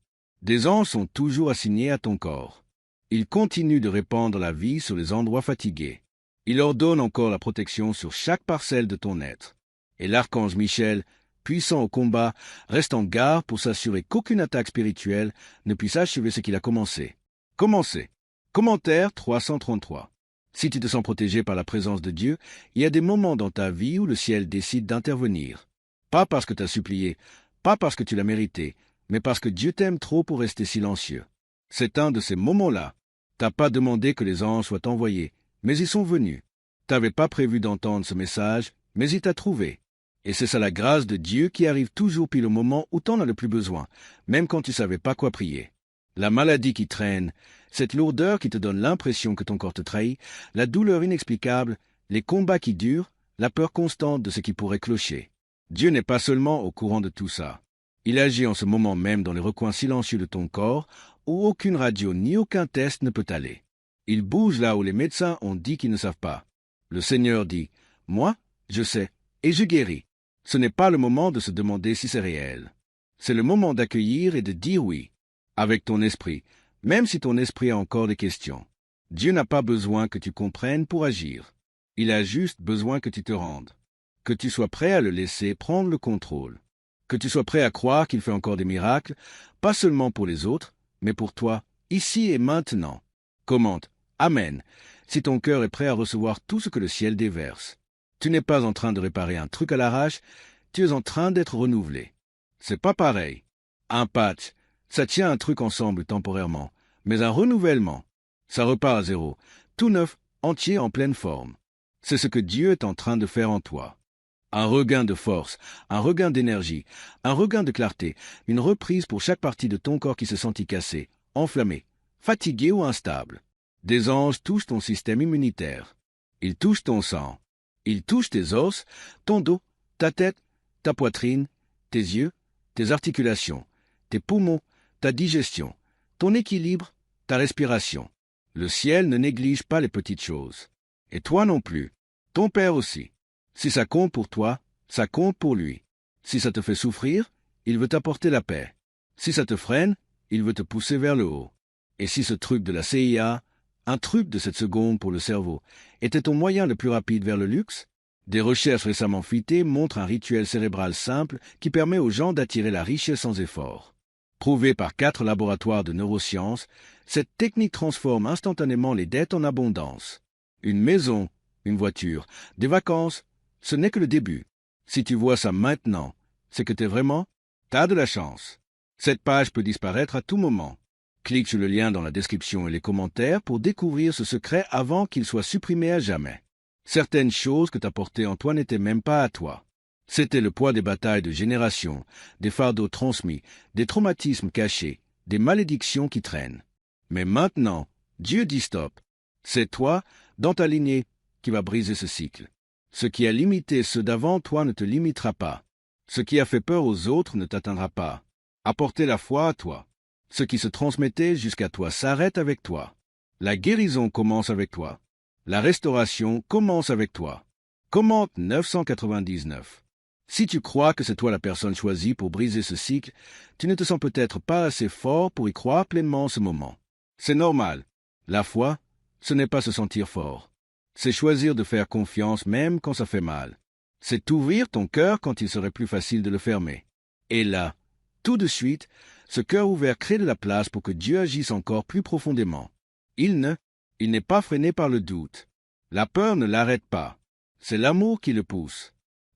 Des anges sont toujours assignés à ton corps. Ils continuent de répandre la vie sur les endroits fatigués. Il ordonne encore la protection sur chaque parcelle de ton être. Et l'archange Michel, puissant au combat, reste en garde pour s'assurer qu'aucune attaque spirituelle ne puisse achever ce qu'il a commencé. Commencez. Commentaire 333. Si tu te sens protégé par la présence de Dieu, il y a des moments dans ta vie où le ciel décide d'intervenir. Pas parce que tu as supplié, pas parce que tu l'as mérité, mais parce que Dieu t'aime trop pour rester silencieux. C'est un de ces moments-là. T'as pas demandé que les anges soient envoyés, mais ils sont venus. T'avais pas prévu d'entendre ce message, mais il t'a trouvé. Et c'est ça la grâce de Dieu qui arrive toujours pile au moment où t'en as le plus besoin, même quand tu savais pas quoi prier. La maladie qui traîne, cette lourdeur qui te donne l'impression que ton corps te trahit, la douleur inexplicable, les combats qui durent, la peur constante de ce qui pourrait clocher. Dieu n'est pas seulement au courant de tout ça. Il agit en ce moment même dans les recoins silencieux de ton corps, où aucune radio ni aucun test ne peut aller. Il bouge là où les médecins ont dit qu'ils ne savent pas. Le Seigneur dit, « Moi, je sais, et je guéris. » Ce n'est pas le moment de se demander si c'est réel. C'est le moment d'accueillir et de dire oui, avec ton esprit, même si ton esprit a encore des questions. Dieu n'a pas besoin que tu comprennes pour agir. Il a juste besoin que tu te rendes, que tu sois prêt à le laisser prendre le contrôle, que tu sois prêt à croire qu'il fait encore des miracles, pas seulement pour les autres, mais pour toi, ici et maintenant. Commente, Amen, si ton cœur est prêt à recevoir tout ce que le ciel déverse. Tu n'es pas en train de réparer un truc à l'arrache, tu es en train d'être renouvelé. C'est pas pareil. Un patch, ça tient un truc ensemble temporairement, mais un renouvellement, ça repart à zéro, tout neuf, entier en pleine forme. C'est ce que Dieu est en train de faire en toi. Un regain de force, un regain d'énergie, un regain de clarté, une reprise pour chaque partie de ton corps qui se sentit cassé, enflammé, fatigué ou instable. Des anges touchent ton système immunitaire. Ils touchent ton sang. Ils touchent tes os, ton dos, ta tête, ta poitrine, tes yeux, tes articulations, tes poumons, ta digestion, ton équilibre, ta respiration. Le ciel ne néglige pas les petites choses. Et toi non plus. Ton Père aussi. Si ça compte pour toi, ça compte pour lui. Si ça te fait souffrir, il veut t'apporter la paix. Si ça te freine, il veut te pousser vers le haut. Et si ce truc de la CIA, un truc de cette seconde pour le cerveau, était ton moyen le plus rapide vers le luxe? Des recherches récemment fuitées montrent un rituel cérébral simple qui permet aux gens d'attirer la richesse sans effort. Prouvé par 4 laboratoires de neurosciences, cette technique transforme instantanément les dettes en abondance. Une maison, une voiture, des vacances, ce n'est que le début. Si tu vois ça maintenant, c'est que t'as de la chance. Cette page peut disparaître à tout moment. Clique sur le lien dans la description et les commentaires pour découvrir ce secret avant qu'il soit supprimé à jamais. Certaines choses que t'as portées en toi n'étaient même pas à toi. C'était le poids des batailles de génération, des fardeaux transmis, des traumatismes cachés, des malédictions qui traînent. Mais maintenant, Dieu dit stop. C'est toi, dans ta lignée, qui va briser ce cycle. Ce qui a limité ceux d'avant toi ne te limitera pas. Ce qui a fait peur aux autres ne t'atteindra pas. Apportez la foi à toi. Ce qui se transmettait jusqu'à toi s'arrête avec toi. La guérison commence avec toi. La restauration commence avec toi. Commente 999. Si tu crois que c'est toi la personne choisie pour briser ce cycle, tu ne te sens peut-être pas assez fort pour y croire pleinement en ce moment. C'est normal. La foi, ce n'est pas se sentir fort. C'est choisir de faire confiance même quand ça fait mal. C'est ouvrir ton cœur quand il serait plus facile de le fermer. Et là, tout de suite, ce cœur ouvert crée de la place pour que Dieu agisse encore plus profondément. Il n'est pas freiné par le doute. La peur ne l'arrête pas. C'est l'amour qui le pousse.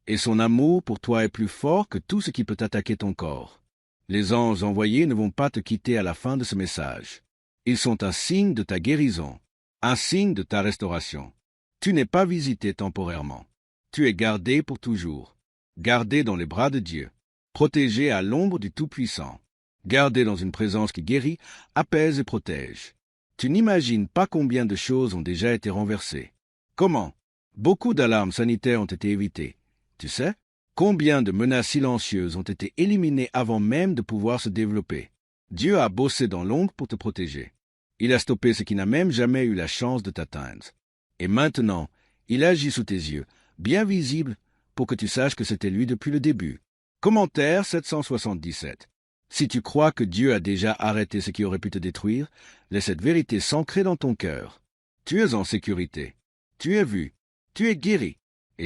Et son amour pour toi est plus fort que tout ce qui peut attaquer ton corps. Les anges envoyés ne vont pas te quitter à la fin de ce message. Ils sont un signe de ta guérison, un signe de ta restauration. Tu n'es pas visité temporairement. Tu es gardé pour toujours, gardé dans les bras de Dieu, protégé à l'ombre du Tout-Puissant, gardé dans une présence qui guérit, apaise et protège. Tu n'imagines pas combien de choses ont déjà été renversées. Comment? Beaucoup d'alarmes sanitaires ont été évitées. Tu sais? Combien de menaces silencieuses ont été éliminées avant même de pouvoir se développer? Dieu a bossé dans l'ombre pour te protéger. Il a stoppé ce qui n'a même jamais eu la chance de t'atteindre. Et maintenant, il agit sous tes yeux, bien visible, pour que tu saches que c'était lui depuis le début. Commentaire 777. Si tu crois que Dieu a déjà arrêté ce qui aurait pu te détruire, laisse cette vérité s'ancrer dans ton cœur. Tu es en sécurité. Tu es vu. Tu es guéri. Et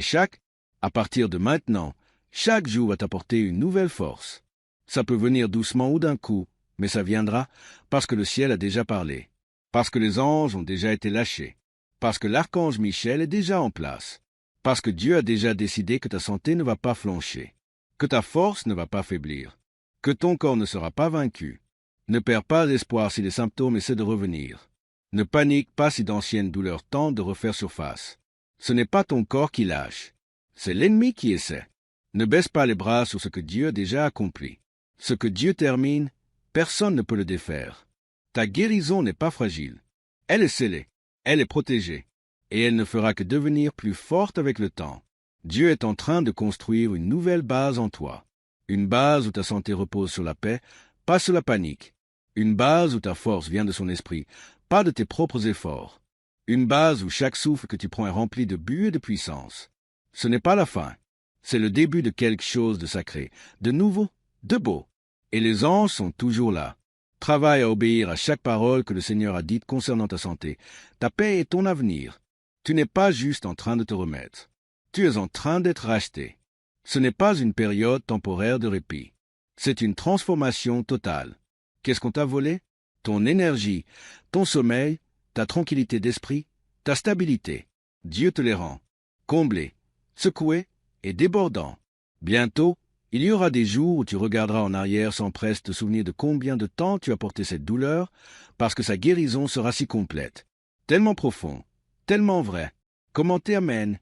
à partir de maintenant, chaque jour va t'apporter une nouvelle force. Ça peut venir doucement ou d'un coup, mais ça viendra parce que le ciel a déjà parlé, parce que les anges ont déjà été lâchés, parce que l'archange Michel est déjà en place, parce que Dieu a déjà décidé que ta santé ne va pas flancher, que ta force ne va pas faiblir, que ton corps ne sera pas vaincu. Ne perds pas espoir si les symptômes essaient de revenir. Ne panique pas si d'anciennes douleurs tentent de refaire surface. Ce n'est pas ton corps qui lâche, c'est l'ennemi qui essaie. Ne baisse pas les bras sur ce que Dieu a déjà accompli. Ce que Dieu termine, personne ne peut le défaire. Ta guérison n'est pas fragile. Elle est scellée, elle est protégée, et elle ne fera que devenir plus forte avec le temps. Dieu est en train de construire une nouvelle base en toi. Une base où ta santé repose sur la paix, pas sur la panique. Une base où ta force vient de son esprit, pas de tes propres efforts. Une base où chaque souffle que tu prends est rempli de but et de puissance. Ce n'est pas la fin. C'est le début de quelque chose de sacré, de nouveau, de beau. Et les anges sont toujours là. Travaille à obéir à chaque parole que le Seigneur a dite concernant ta santé. Ta paix est ton avenir. Tu n'es pas juste en train de te remettre. Tu es en train d'être racheté. Ce n'est pas une période temporaire de répit. C'est une transformation totale. Qu'est-ce qu'on t'a volé? Ton énergie, ton sommeil, ta tranquillité d'esprit, ta stabilité. Dieu te les rend. Comblés, secoués et débordants. Bientôt, il y aura des jours où tu regarderas en arrière sans presque te souvenir de combien de temps tu as porté cette douleur, parce que sa guérison sera si complète. Tellement profond, tellement vrai. Commentez Amen.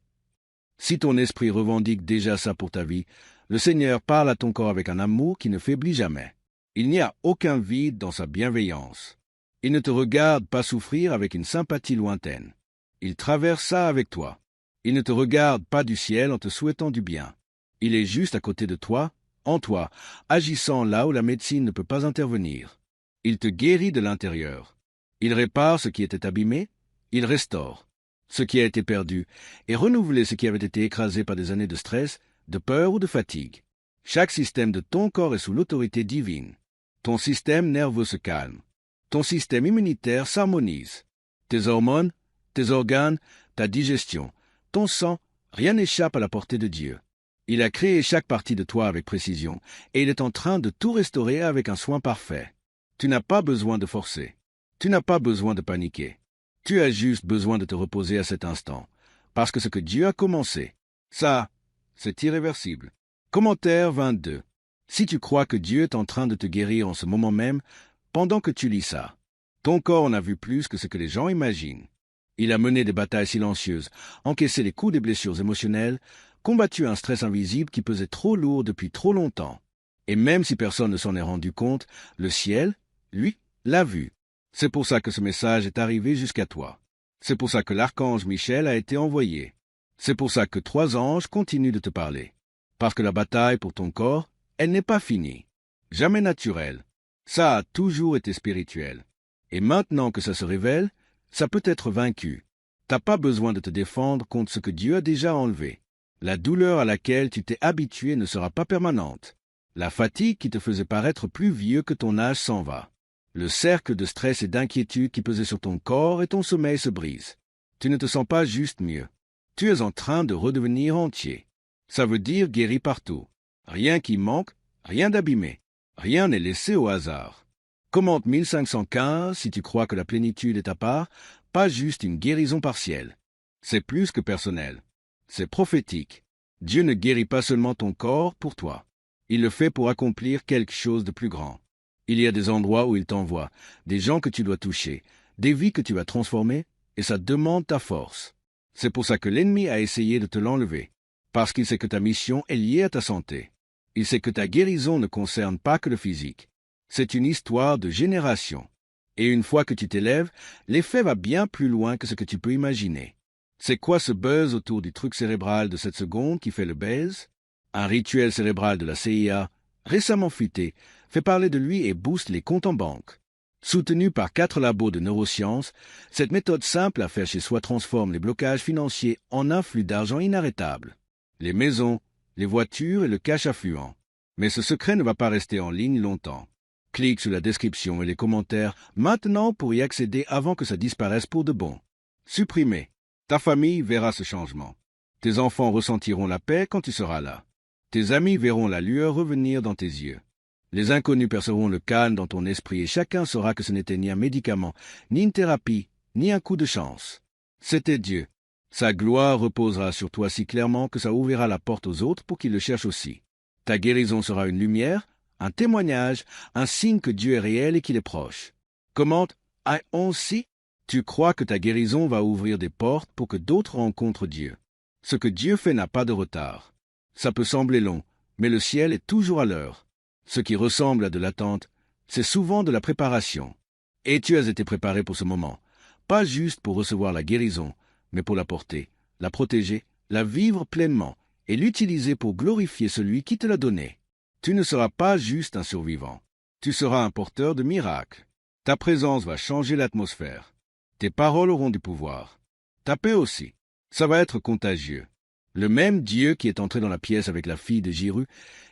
Si ton esprit revendique déjà ça pour ta vie, le Seigneur parle à ton corps avec un amour qui ne faiblit jamais. Il n'y a aucun vide dans sa bienveillance. Il ne te regarde pas souffrir avec une sympathie lointaine. Il traverse ça avec toi. Il ne te regarde pas du ciel en te souhaitant du bien. Il est juste à côté de toi, en toi, agissant là où la médecine ne peut pas intervenir. Il te guérit de l'intérieur. Il répare ce qui était abîmé, il restaure ce qui a été perdu et renouvelle ce qui avait été écrasé par des années de stress, de peur ou de fatigue. Chaque système de ton corps est sous l'autorité divine. Ton système nerveux se calme. Ton système immunitaire s'harmonise. Tes hormones, tes organes, ta digestion, ton sang, rien n'échappe à la portée de Dieu. Il a créé chaque partie de toi avec précision, et il est en train de tout restaurer avec un soin parfait. Tu n'as pas besoin de forcer. Tu n'as pas besoin de paniquer. Tu as juste besoin de te reposer à cet instant, parce que ce que Dieu a commencé, ça, c'est irréversible. Commentaire 22. Si tu crois que Dieu est en train de te guérir en ce moment même, pendant que tu lis ça, ton corps en a vu plus que ce que les gens imaginent. Il a mené des batailles silencieuses, encaissé les coups des blessures émotionnelles, combattu un stress invisible qui pesait trop lourd depuis trop longtemps. Et même si personne ne s'en est rendu compte, le ciel, lui, l'a vu. C'est pour ça que ce message est arrivé jusqu'à toi. C'est pour ça que l'archange Michel a été envoyé. C'est pour ça que 3 anges continuent de te parler. Parce que la bataille pour ton corps, elle n'est pas finie. Jamais naturelle. Ça a toujours été spirituel. Et maintenant que ça se révèle, ça peut être vaincu. T'as pas besoin de te défendre contre ce que Dieu a déjà enlevé. La douleur à laquelle tu t'es habitué ne sera pas permanente. La fatigue qui te faisait paraître plus vieux que ton âge s'en va. Le cercle de stress et d'inquiétude qui pesait sur ton corps et ton sommeil se brise. Tu ne te sens pas juste mieux. Tu es en train de redevenir entier. Ça veut dire guéri partout. Rien qui manque, rien d'abîmé. Rien n'est laissé au hasard. Commente 1515 si tu crois que la plénitude est à part, pas juste une guérison partielle. C'est plus que personnel. C'est prophétique. Dieu ne guérit pas seulement ton corps pour toi. Il le fait pour accomplir quelque chose de plus grand. Il y a des endroits où il t'envoie, des gens que tu dois toucher, des vies que tu vas transformer, et ça demande ta force. C'est pour ça que l'ennemi a essayé de te l'enlever, parce qu'il sait que ta mission est liée à ta santé. Il sait que ta guérison ne concerne pas que le physique. C'est une histoire de génération. Et une fois que tu t'élèves, l'effet va bien plus loin que ce que tu peux imaginer. C'est quoi ce buzz autour du truc cérébral de cette seconde qui fait le buzz? Un rituel cérébral de la CIA, récemment fuité, fait parler de lui et booste les comptes en banque. Soutenue par 4 labos de neurosciences, cette méthode simple à faire chez soi transforme les blocages financiers en un flux d'argent inarrêtable. Les maisons, les voitures et le cash affluent. Mais ce secret ne va pas rester en ligne longtemps. Clique sur la description et les commentaires maintenant pour y accéder avant que ça disparaisse pour de bon. Supprimé. Ta famille verra ce changement. Tes enfants ressentiront la paix quand tu seras là. Tes amis verront la lueur revenir dans tes yeux. Les inconnus percevront le calme dans ton esprit et chacun saura que ce n'était ni un médicament, ni une thérapie, ni un coup de chance. C'était Dieu. Sa gloire reposera sur toi si clairement que ça ouvrira la porte aux autres pour qu'ils le cherchent aussi. Ta guérison sera une lumière, un témoignage, un signe que Dieu est réel et qu'il est proche. Commente « I aussi ». Tu crois que ta guérison va ouvrir des portes pour que d'autres rencontrent Dieu. Ce que Dieu fait n'a pas de retard. Ça peut sembler long, mais le ciel est toujours à l'heure. Ce qui ressemble à de l'attente, c'est souvent de la préparation. Et tu as été préparé pour ce moment, pas juste pour recevoir la guérison, mais pour la porter, la protéger, la vivre pleinement et l'utiliser pour glorifier celui qui te l'a donné. Tu ne seras pas juste un survivant, tu seras un porteur de miracles. Ta présence va changer l'atmosphère. Tes paroles auront du pouvoir. Ta paix aussi. Ça va être contagieux. Le même Dieu qui est entré dans la pièce avec la fille de Jairus,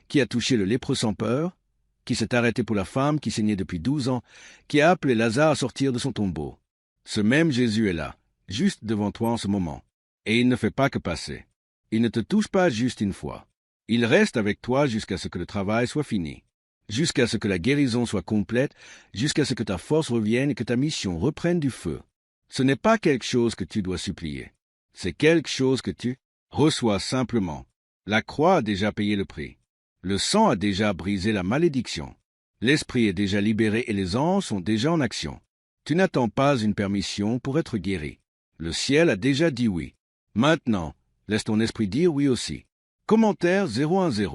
qui a touché le lépreux sans peur, qui s'est arrêté pour la femme qui saignait depuis 12 ans, qui a appelé Lazare à sortir de son tombeau. Ce même Jésus est là, juste devant toi en ce moment. Et il ne fait pas que passer. Il ne te touche pas juste une fois. Il reste avec toi jusqu'à ce que le travail soit fini, jusqu'à ce que la guérison soit complète, jusqu'à ce que ta force revienne et que ta mission reprenne du feu. Ce n'est pas quelque chose que tu dois supplier. C'est quelque chose que tu reçois simplement. La croix a déjà payé le prix. Le sang a déjà brisé la malédiction. L'esprit est déjà libéré et les anges sont déjà en action. Tu n'attends pas une permission pour être guéri. Le ciel a déjà dit oui. Maintenant, laisse ton esprit dire oui aussi. Commentaire 010.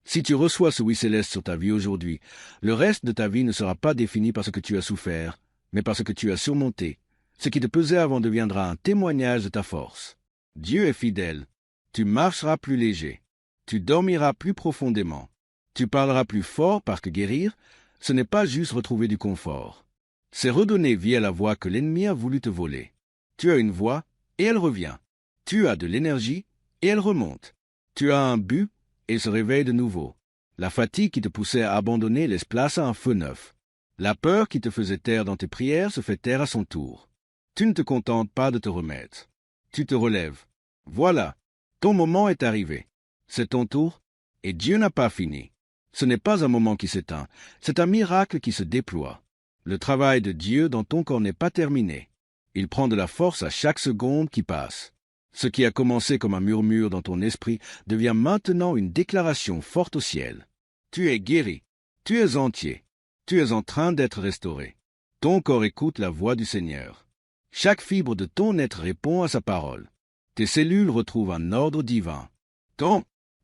Si tu reçois ce oui céleste sur ta vie aujourd'hui, le reste de ta vie ne sera pas défini par ce que tu as souffert, mais par ce que tu as surmonté. Ce qui te pesait avant deviendra un témoignage de ta force. Dieu est fidèle. Tu marcheras plus léger. Tu dormiras plus profondément. Tu parleras plus fort parce que guérir, ce n'est pas juste retrouver du confort. C'est redonner vie à la voix que l'ennemi a voulu te voler. Tu as une voix et elle revient. Tu as de l'énergie et elle remonte. Tu as un but et il se réveille de nouveau. La fatigue qui te poussait à abandonner laisse place à un feu neuf. La peur qui te faisait taire dans tes prières se fait taire à son tour. Tu ne te contentes pas de te remettre. Tu te relèves. Voilà, ton moment est arrivé. C'est ton tour, et Dieu n'a pas fini. Ce n'est pas un moment qui s'éteint, c'est un miracle qui se déploie. Le travail de Dieu dans ton corps n'est pas terminé. Il prend de la force à chaque seconde qui passe. Ce qui a commencé comme un murmure dans ton esprit devient maintenant une déclaration forte au ciel. Tu es guéri, tu es entier, tu es en train d'être restauré. Ton corps écoute la voix du Seigneur. Chaque fibre de ton être répond à sa parole. Tes cellules retrouvent un ordre divin.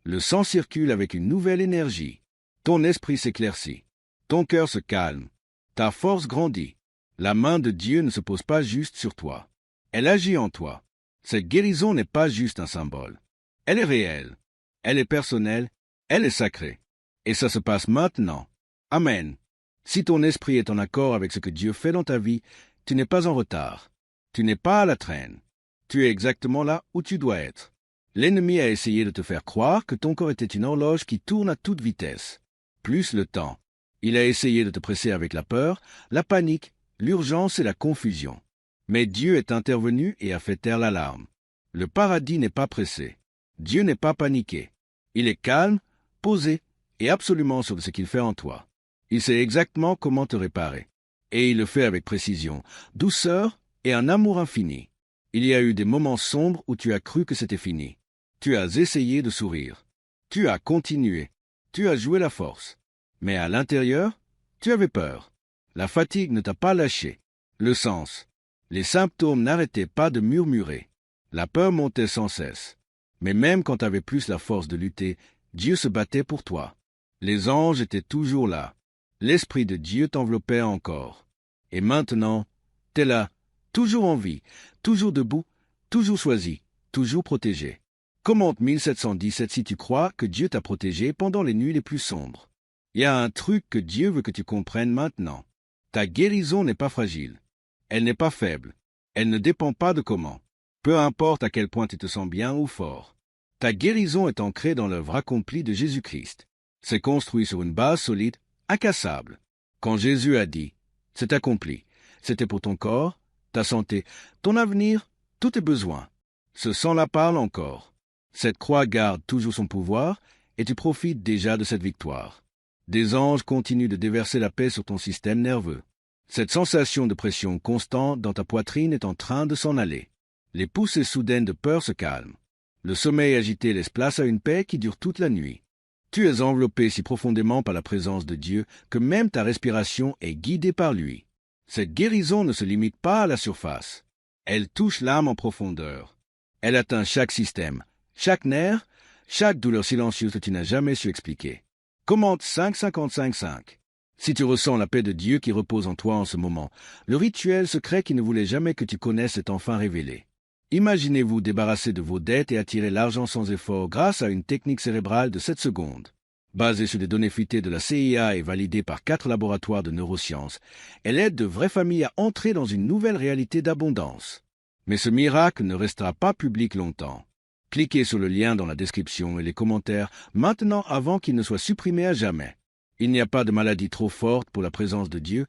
Le sang circule avec une nouvelle énergie. Ton esprit s'éclaircit. Ton cœur se calme. Ta force grandit. La main de Dieu ne se pose pas juste sur toi. Elle agit en toi. Cette guérison n'est pas juste un symbole. Elle est réelle. Elle est personnelle. Elle est sacrée. Et ça se passe maintenant. Amen. Si ton esprit est en accord avec ce que Dieu fait dans ta vie, tu n'es pas en retard. Tu n'es pas à la traîne. Tu es exactement là où tu dois être. L'ennemi a essayé de te faire croire que ton corps était une horloge qui tourne à toute vitesse. Plus le temps. Il a essayé de te presser avec la peur, la panique, l'urgence et la confusion. Mais Dieu est intervenu et a fait taire l'alarme. Le paradis n'est pas pressé. Dieu n'est pas paniqué. Il est calme, posé et absolument sur ce qu'il fait en toi. Il sait exactement comment te réparer. Et il le fait avec précision, douceur et un amour infini. Il y a eu des moments sombres où tu as cru que c'était fini. Tu as essayé de sourire. Tu as continué. Tu as joué la force. Mais à l'intérieur, tu avais peur. La fatigue ne t'a pas lâché. Le sens. Les symptômes n'arrêtaient pas de murmurer. La peur montait sans cesse. Mais même quand tu avais plus la force de lutter, Dieu se battait pour toi. Les anges étaient toujours là. L'Esprit de Dieu t'enveloppait encore. Et maintenant, t'es là, toujours en vie, toujours debout, toujours choisi, toujours protégé. Commente 1717 si tu crois que Dieu t'a protégé pendant les nuits les plus sombres. Il y a un truc que Dieu veut que tu comprennes maintenant. Ta guérison n'est pas fragile. Elle n'est pas faible. Elle ne dépend pas de comment. Peu importe à quel point tu te sens bien ou fort. Ta guérison est ancrée dans l'œuvre accomplie de Jésus-Christ. C'est construit sur une base solide, incassable. Quand Jésus a dit « C'est accompli », c'était pour ton corps, ta santé, ton avenir, tous tes besoins. Ce sang la parle encore. Cette croix garde toujours son pouvoir et tu profites déjà de cette victoire. Des anges continuent de déverser la paix sur ton système nerveux. Cette sensation de pression constante dans ta poitrine est en train de s'en aller. Les poussées soudaines de peur se calment. Le sommeil agité laisse place à une paix qui dure toute la nuit. Tu es enveloppé si profondément par la présence de Dieu que même ta respiration est guidée par lui. Cette guérison ne se limite pas à la surface. Elle touche l'âme en profondeur. Elle atteint chaque système, chaque nerf, chaque douleur silencieuse que tu n'as jamais su expliquer. Commente 5.55.5. Si tu ressens la paix de Dieu qui repose en toi en ce moment, le rituel secret qui ne voulait jamais que tu connaisses est enfin révélé. Imaginez-vous débarrasser de vos dettes et attirer l'argent sans effort grâce à une technique cérébrale de 7 secondes. Basée sur des données fuitées de la CIA et validée par 4 laboratoires de neurosciences, elle aide de vraies familles à entrer dans une nouvelle réalité d'abondance. Mais ce miracle ne restera pas public longtemps. Cliquez sur le lien dans la description et les commentaires maintenant avant qu'il ne soit supprimé à jamais. Il n'y a pas de maladie trop forte pour la présence de Dieu,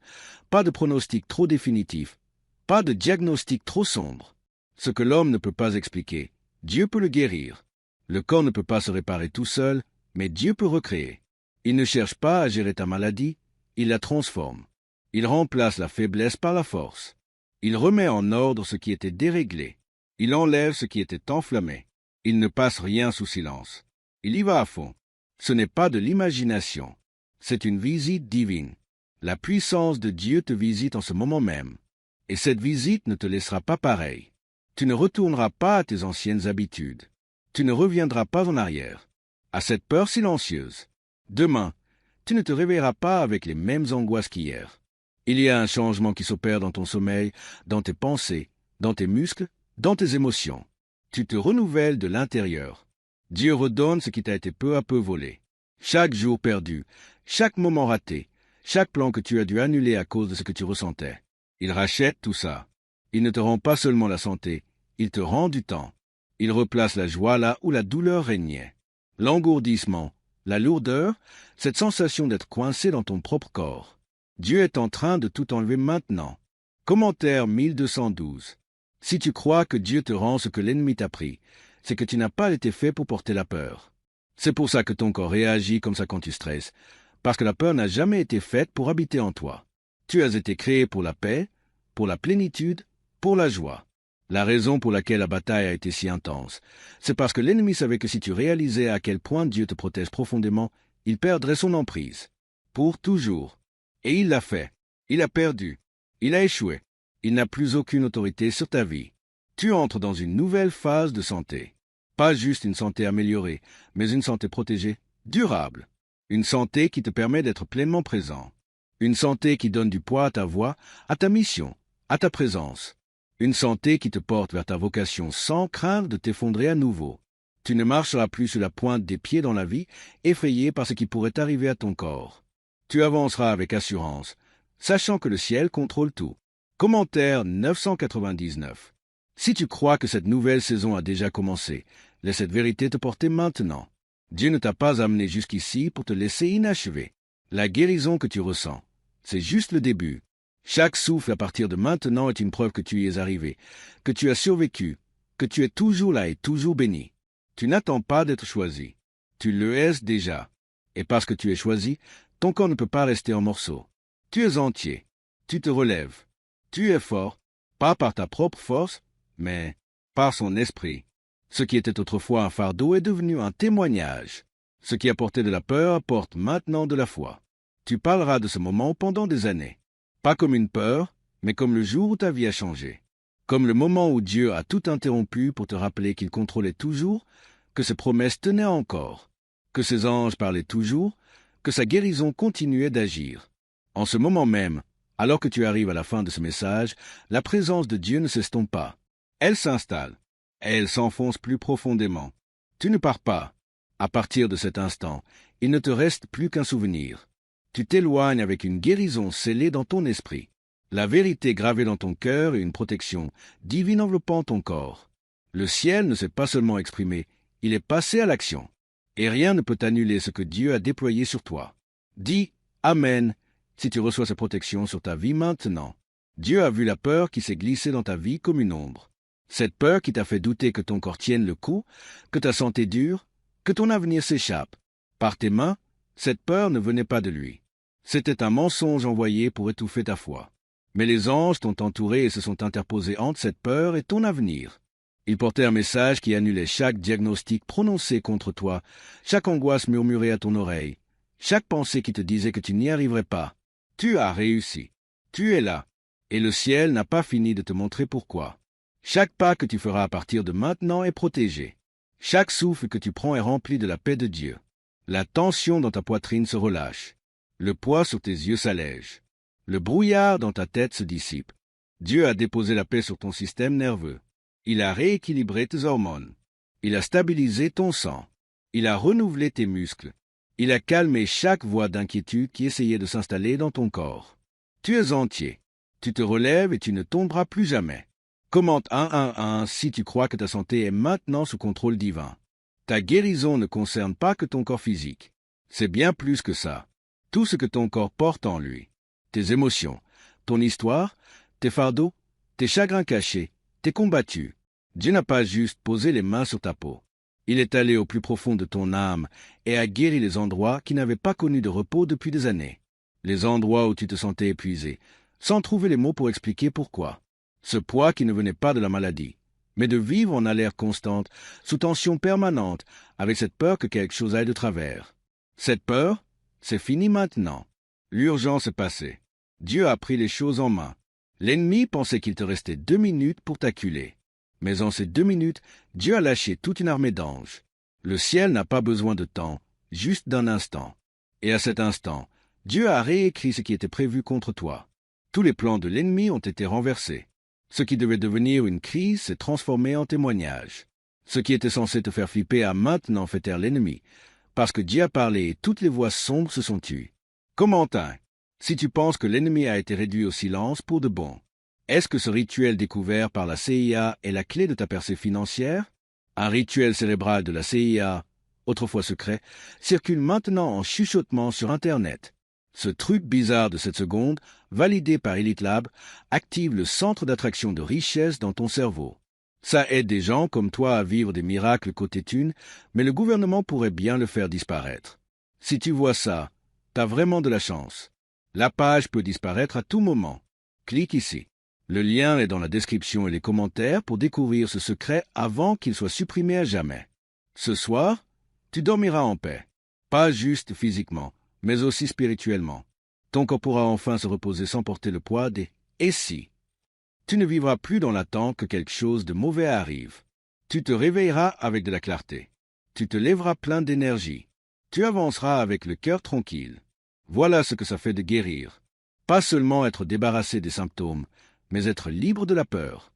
pas de pronostic trop définitif, pas de diagnostic trop sombre. Ce que l'homme ne peut pas expliquer, Dieu peut le guérir. Le corps ne peut pas se réparer tout seul, mais Dieu peut recréer. Il ne cherche pas à gérer ta maladie, il la transforme. Il remplace la faiblesse par la force. Il remet en ordre ce qui était déréglé. Il enlève ce qui était enflammé. Il ne passe rien sous silence. Il y va à fond. Ce n'est pas de l'imagination. C'est une visite divine. La puissance de Dieu te visite en ce moment même. Et cette visite ne te laissera pas pareil. Tu ne retourneras pas à tes anciennes habitudes. Tu ne reviendras pas en arrière, à cette peur silencieuse. Demain, tu ne te réveilleras pas avec les mêmes angoisses qu'hier. Il y a un changement qui s'opère dans ton sommeil, dans tes pensées, dans tes muscles, dans tes émotions. Tu te renouvelles de l'intérieur. Dieu redonne ce qui t'a été peu à peu volé. Chaque jour perdu, chaque moment raté, chaque plan que tu as dû annuler à cause de ce que tu ressentais. Il rachète tout ça. Il ne te rend pas seulement la santé, il te rend du temps. Il replace la joie là où la douleur régnait. L'engourdissement, la lourdeur, cette sensation d'être coincé dans ton propre corps. Dieu est en train de tout enlever maintenant. Commentaire 1212. Si tu crois que Dieu te rend ce que l'ennemi t'a pris, c'est que tu n'as pas été fait pour porter la peur. C'est pour ça que ton corps réagit comme ça quand tu stresses, parce que la peur n'a jamais été faite pour habiter en toi. Tu as été créé pour la paix, pour la plénitude, pour la joie. La raison pour laquelle la bataille a été si intense, c'est parce que l'ennemi savait que si tu réalisais à quel point Dieu te protège profondément, il perdrait son emprise. Pour toujours. Et il l'a fait. Il a perdu. Il a échoué. Il n'a plus aucune autorité sur ta vie. Tu entres dans une nouvelle phase de santé. Pas juste une santé améliorée, mais une santé protégée, durable. Une santé qui te permet d'être pleinement présent. Une santé qui donne du poids à ta voix, à ta mission, à ta présence. Une santé qui te porte vers ta vocation sans craindre de t'effondrer à nouveau. Tu ne marcheras plus sur la pointe des pieds dans la vie, effrayé par ce qui pourrait arriver à ton corps. Tu avanceras avec assurance, sachant que le ciel contrôle tout. Commentaire 999. Si tu crois que cette nouvelle saison a déjà commencé, laisse cette vérité te porter maintenant. Dieu ne t'a pas amené jusqu'ici pour te laisser inachevé. La guérison que tu ressens, c'est juste le début. Chaque souffle à partir de maintenant est une preuve que tu y es arrivé, que tu as survécu, que tu es toujours là et toujours béni. Tu n'attends pas d'être choisi. Tu le es déjà. Et parce que tu es choisi, ton corps ne peut pas rester en morceaux. Tu es entier. Tu te relèves. Tu es fort, pas par ta propre force, mais par son esprit. Ce qui était autrefois un fardeau est devenu un témoignage. Ce qui apportait de la peur apporte maintenant de la foi. Tu parleras de ce moment pendant des années. Pas comme une peur, mais comme le jour où ta vie a changé. Comme le moment où Dieu a tout interrompu pour te rappeler qu'il contrôlait toujours, que ses promesses tenaient encore, que ses anges parlaient toujours, que sa guérison continuait d'agir. En ce moment même, alors que tu arrives à la fin de ce message, la présence de Dieu ne s'estompe pas. Elle s'installe. Elle s'enfonce plus profondément. Tu ne pars pas. À partir de cet instant, il ne te reste plus qu'un souvenir. Tu t'éloignes avec une guérison scellée dans ton esprit, la vérité gravée dans ton cœur et une protection divine enveloppant ton corps. Le ciel ne s'est pas seulement exprimé, il est passé à l'action. Et rien ne peut annuler ce que Dieu a déployé sur toi. Dis « Amen » si tu reçois sa protection sur ta vie maintenant. Dieu a vu la peur qui s'est glissée dans ta vie comme une ombre. Cette peur qui t'a fait douter que ton corps tienne le coup, que ta santé dure, que ton avenir s'échappe. Par tes mains, cette peur ne venait pas de lui. C'était un mensonge envoyé pour étouffer ta foi. Mais les anges t'ont entouré et se sont interposés entre cette peur et ton avenir. Ils portaient un message qui annulait chaque diagnostic prononcé contre toi, chaque angoisse murmurée à ton oreille, chaque pensée qui te disait que tu n'y arriverais pas. Tu as réussi. Tu es là. Et le ciel n'a pas fini de te montrer pourquoi. Chaque pas que tu feras à partir de maintenant est protégé. Chaque souffle que tu prends est rempli de la paix de Dieu. La tension dans ta poitrine se relâche. Le poids sur tes yeux s'allège. Le brouillard dans ta tête se dissipe. Dieu a déposé la paix sur ton système nerveux. Il a rééquilibré tes hormones. Il a stabilisé ton sang. Il a renouvelé tes muscles. Il a calmé chaque voix d'inquiétude qui essayait de s'installer dans ton corps. Tu es entier. Tu te relèves et tu ne tomberas plus jamais. Commente 111 si tu crois que ta santé est maintenant sous contrôle divin. Ta guérison ne concerne pas que ton corps physique. C'est bien plus que ça. Tout ce que ton corps porte en lui. Tes émotions, ton histoire, tes fardeaux, tes chagrins cachés, t'es combattu. Dieu n'a pas juste posé les mains sur ta peau. Il est allé au plus profond de ton âme et a guéri les endroits qui n'avaient pas connu de repos depuis des années. Les endroits où tu te sentais épuisé, sans trouver les mots pour expliquer pourquoi. Ce poids qui ne venait pas de la maladie, mais de vivre en alerte constante, sous tension permanente, avec cette peur que quelque chose aille de travers. Cette peur, c'est fini maintenant. L'urgence est passée. Dieu a pris les choses en main. L'ennemi pensait qu'il te restait 2 minutes pour t'acculer. Mais en ces 2 minutes, Dieu a lâché toute une armée d'anges. Le ciel n'a pas besoin de temps, juste d'un instant. Et à cet instant, Dieu a réécrit ce qui était prévu contre toi. Tous les plans de l'ennemi ont été renversés. Ce qui devait devenir une crise s'est transformé en témoignage. Ce qui était censé te faire flipper a maintenant fait taire l'ennemi, parce que Dieu a parlé et toutes les voix sombres se sont tues. Commentin, si tu penses que l'ennemi a été réduit au silence pour de bon, est-ce que ce rituel découvert par la CIA est la clé de ta percée financière? Un rituel cérébral de la CIA, autrefois secret, circule maintenant en chuchotement sur Internet. Ce truc bizarre de cette seconde, validé par Elite Lab, active le centre d'attraction de richesse dans ton cerveau. Ça aide des gens comme toi à vivre des miracles côté thunes, mais le gouvernement pourrait bien le faire disparaître. Si tu vois ça, t'as vraiment de la chance. La page peut disparaître à tout moment. Clique ici. Le lien est dans la description et les commentaires pour découvrir ce secret avant qu'il soit supprimé à jamais. Ce soir, tu dormiras en paix. Pas juste physiquement, mais aussi spirituellement. Ton corps pourra enfin se reposer sans porter le poids des « et si ». Tu ne vivras plus dans l'attente que quelque chose de mauvais arrive. Tu te réveilleras avec de la clarté. Tu te lèveras plein d'énergie. Tu avanceras avec le cœur tranquille. Voilà ce que ça fait de guérir. Pas seulement être débarrassé des symptômes, mais être libre de la peur.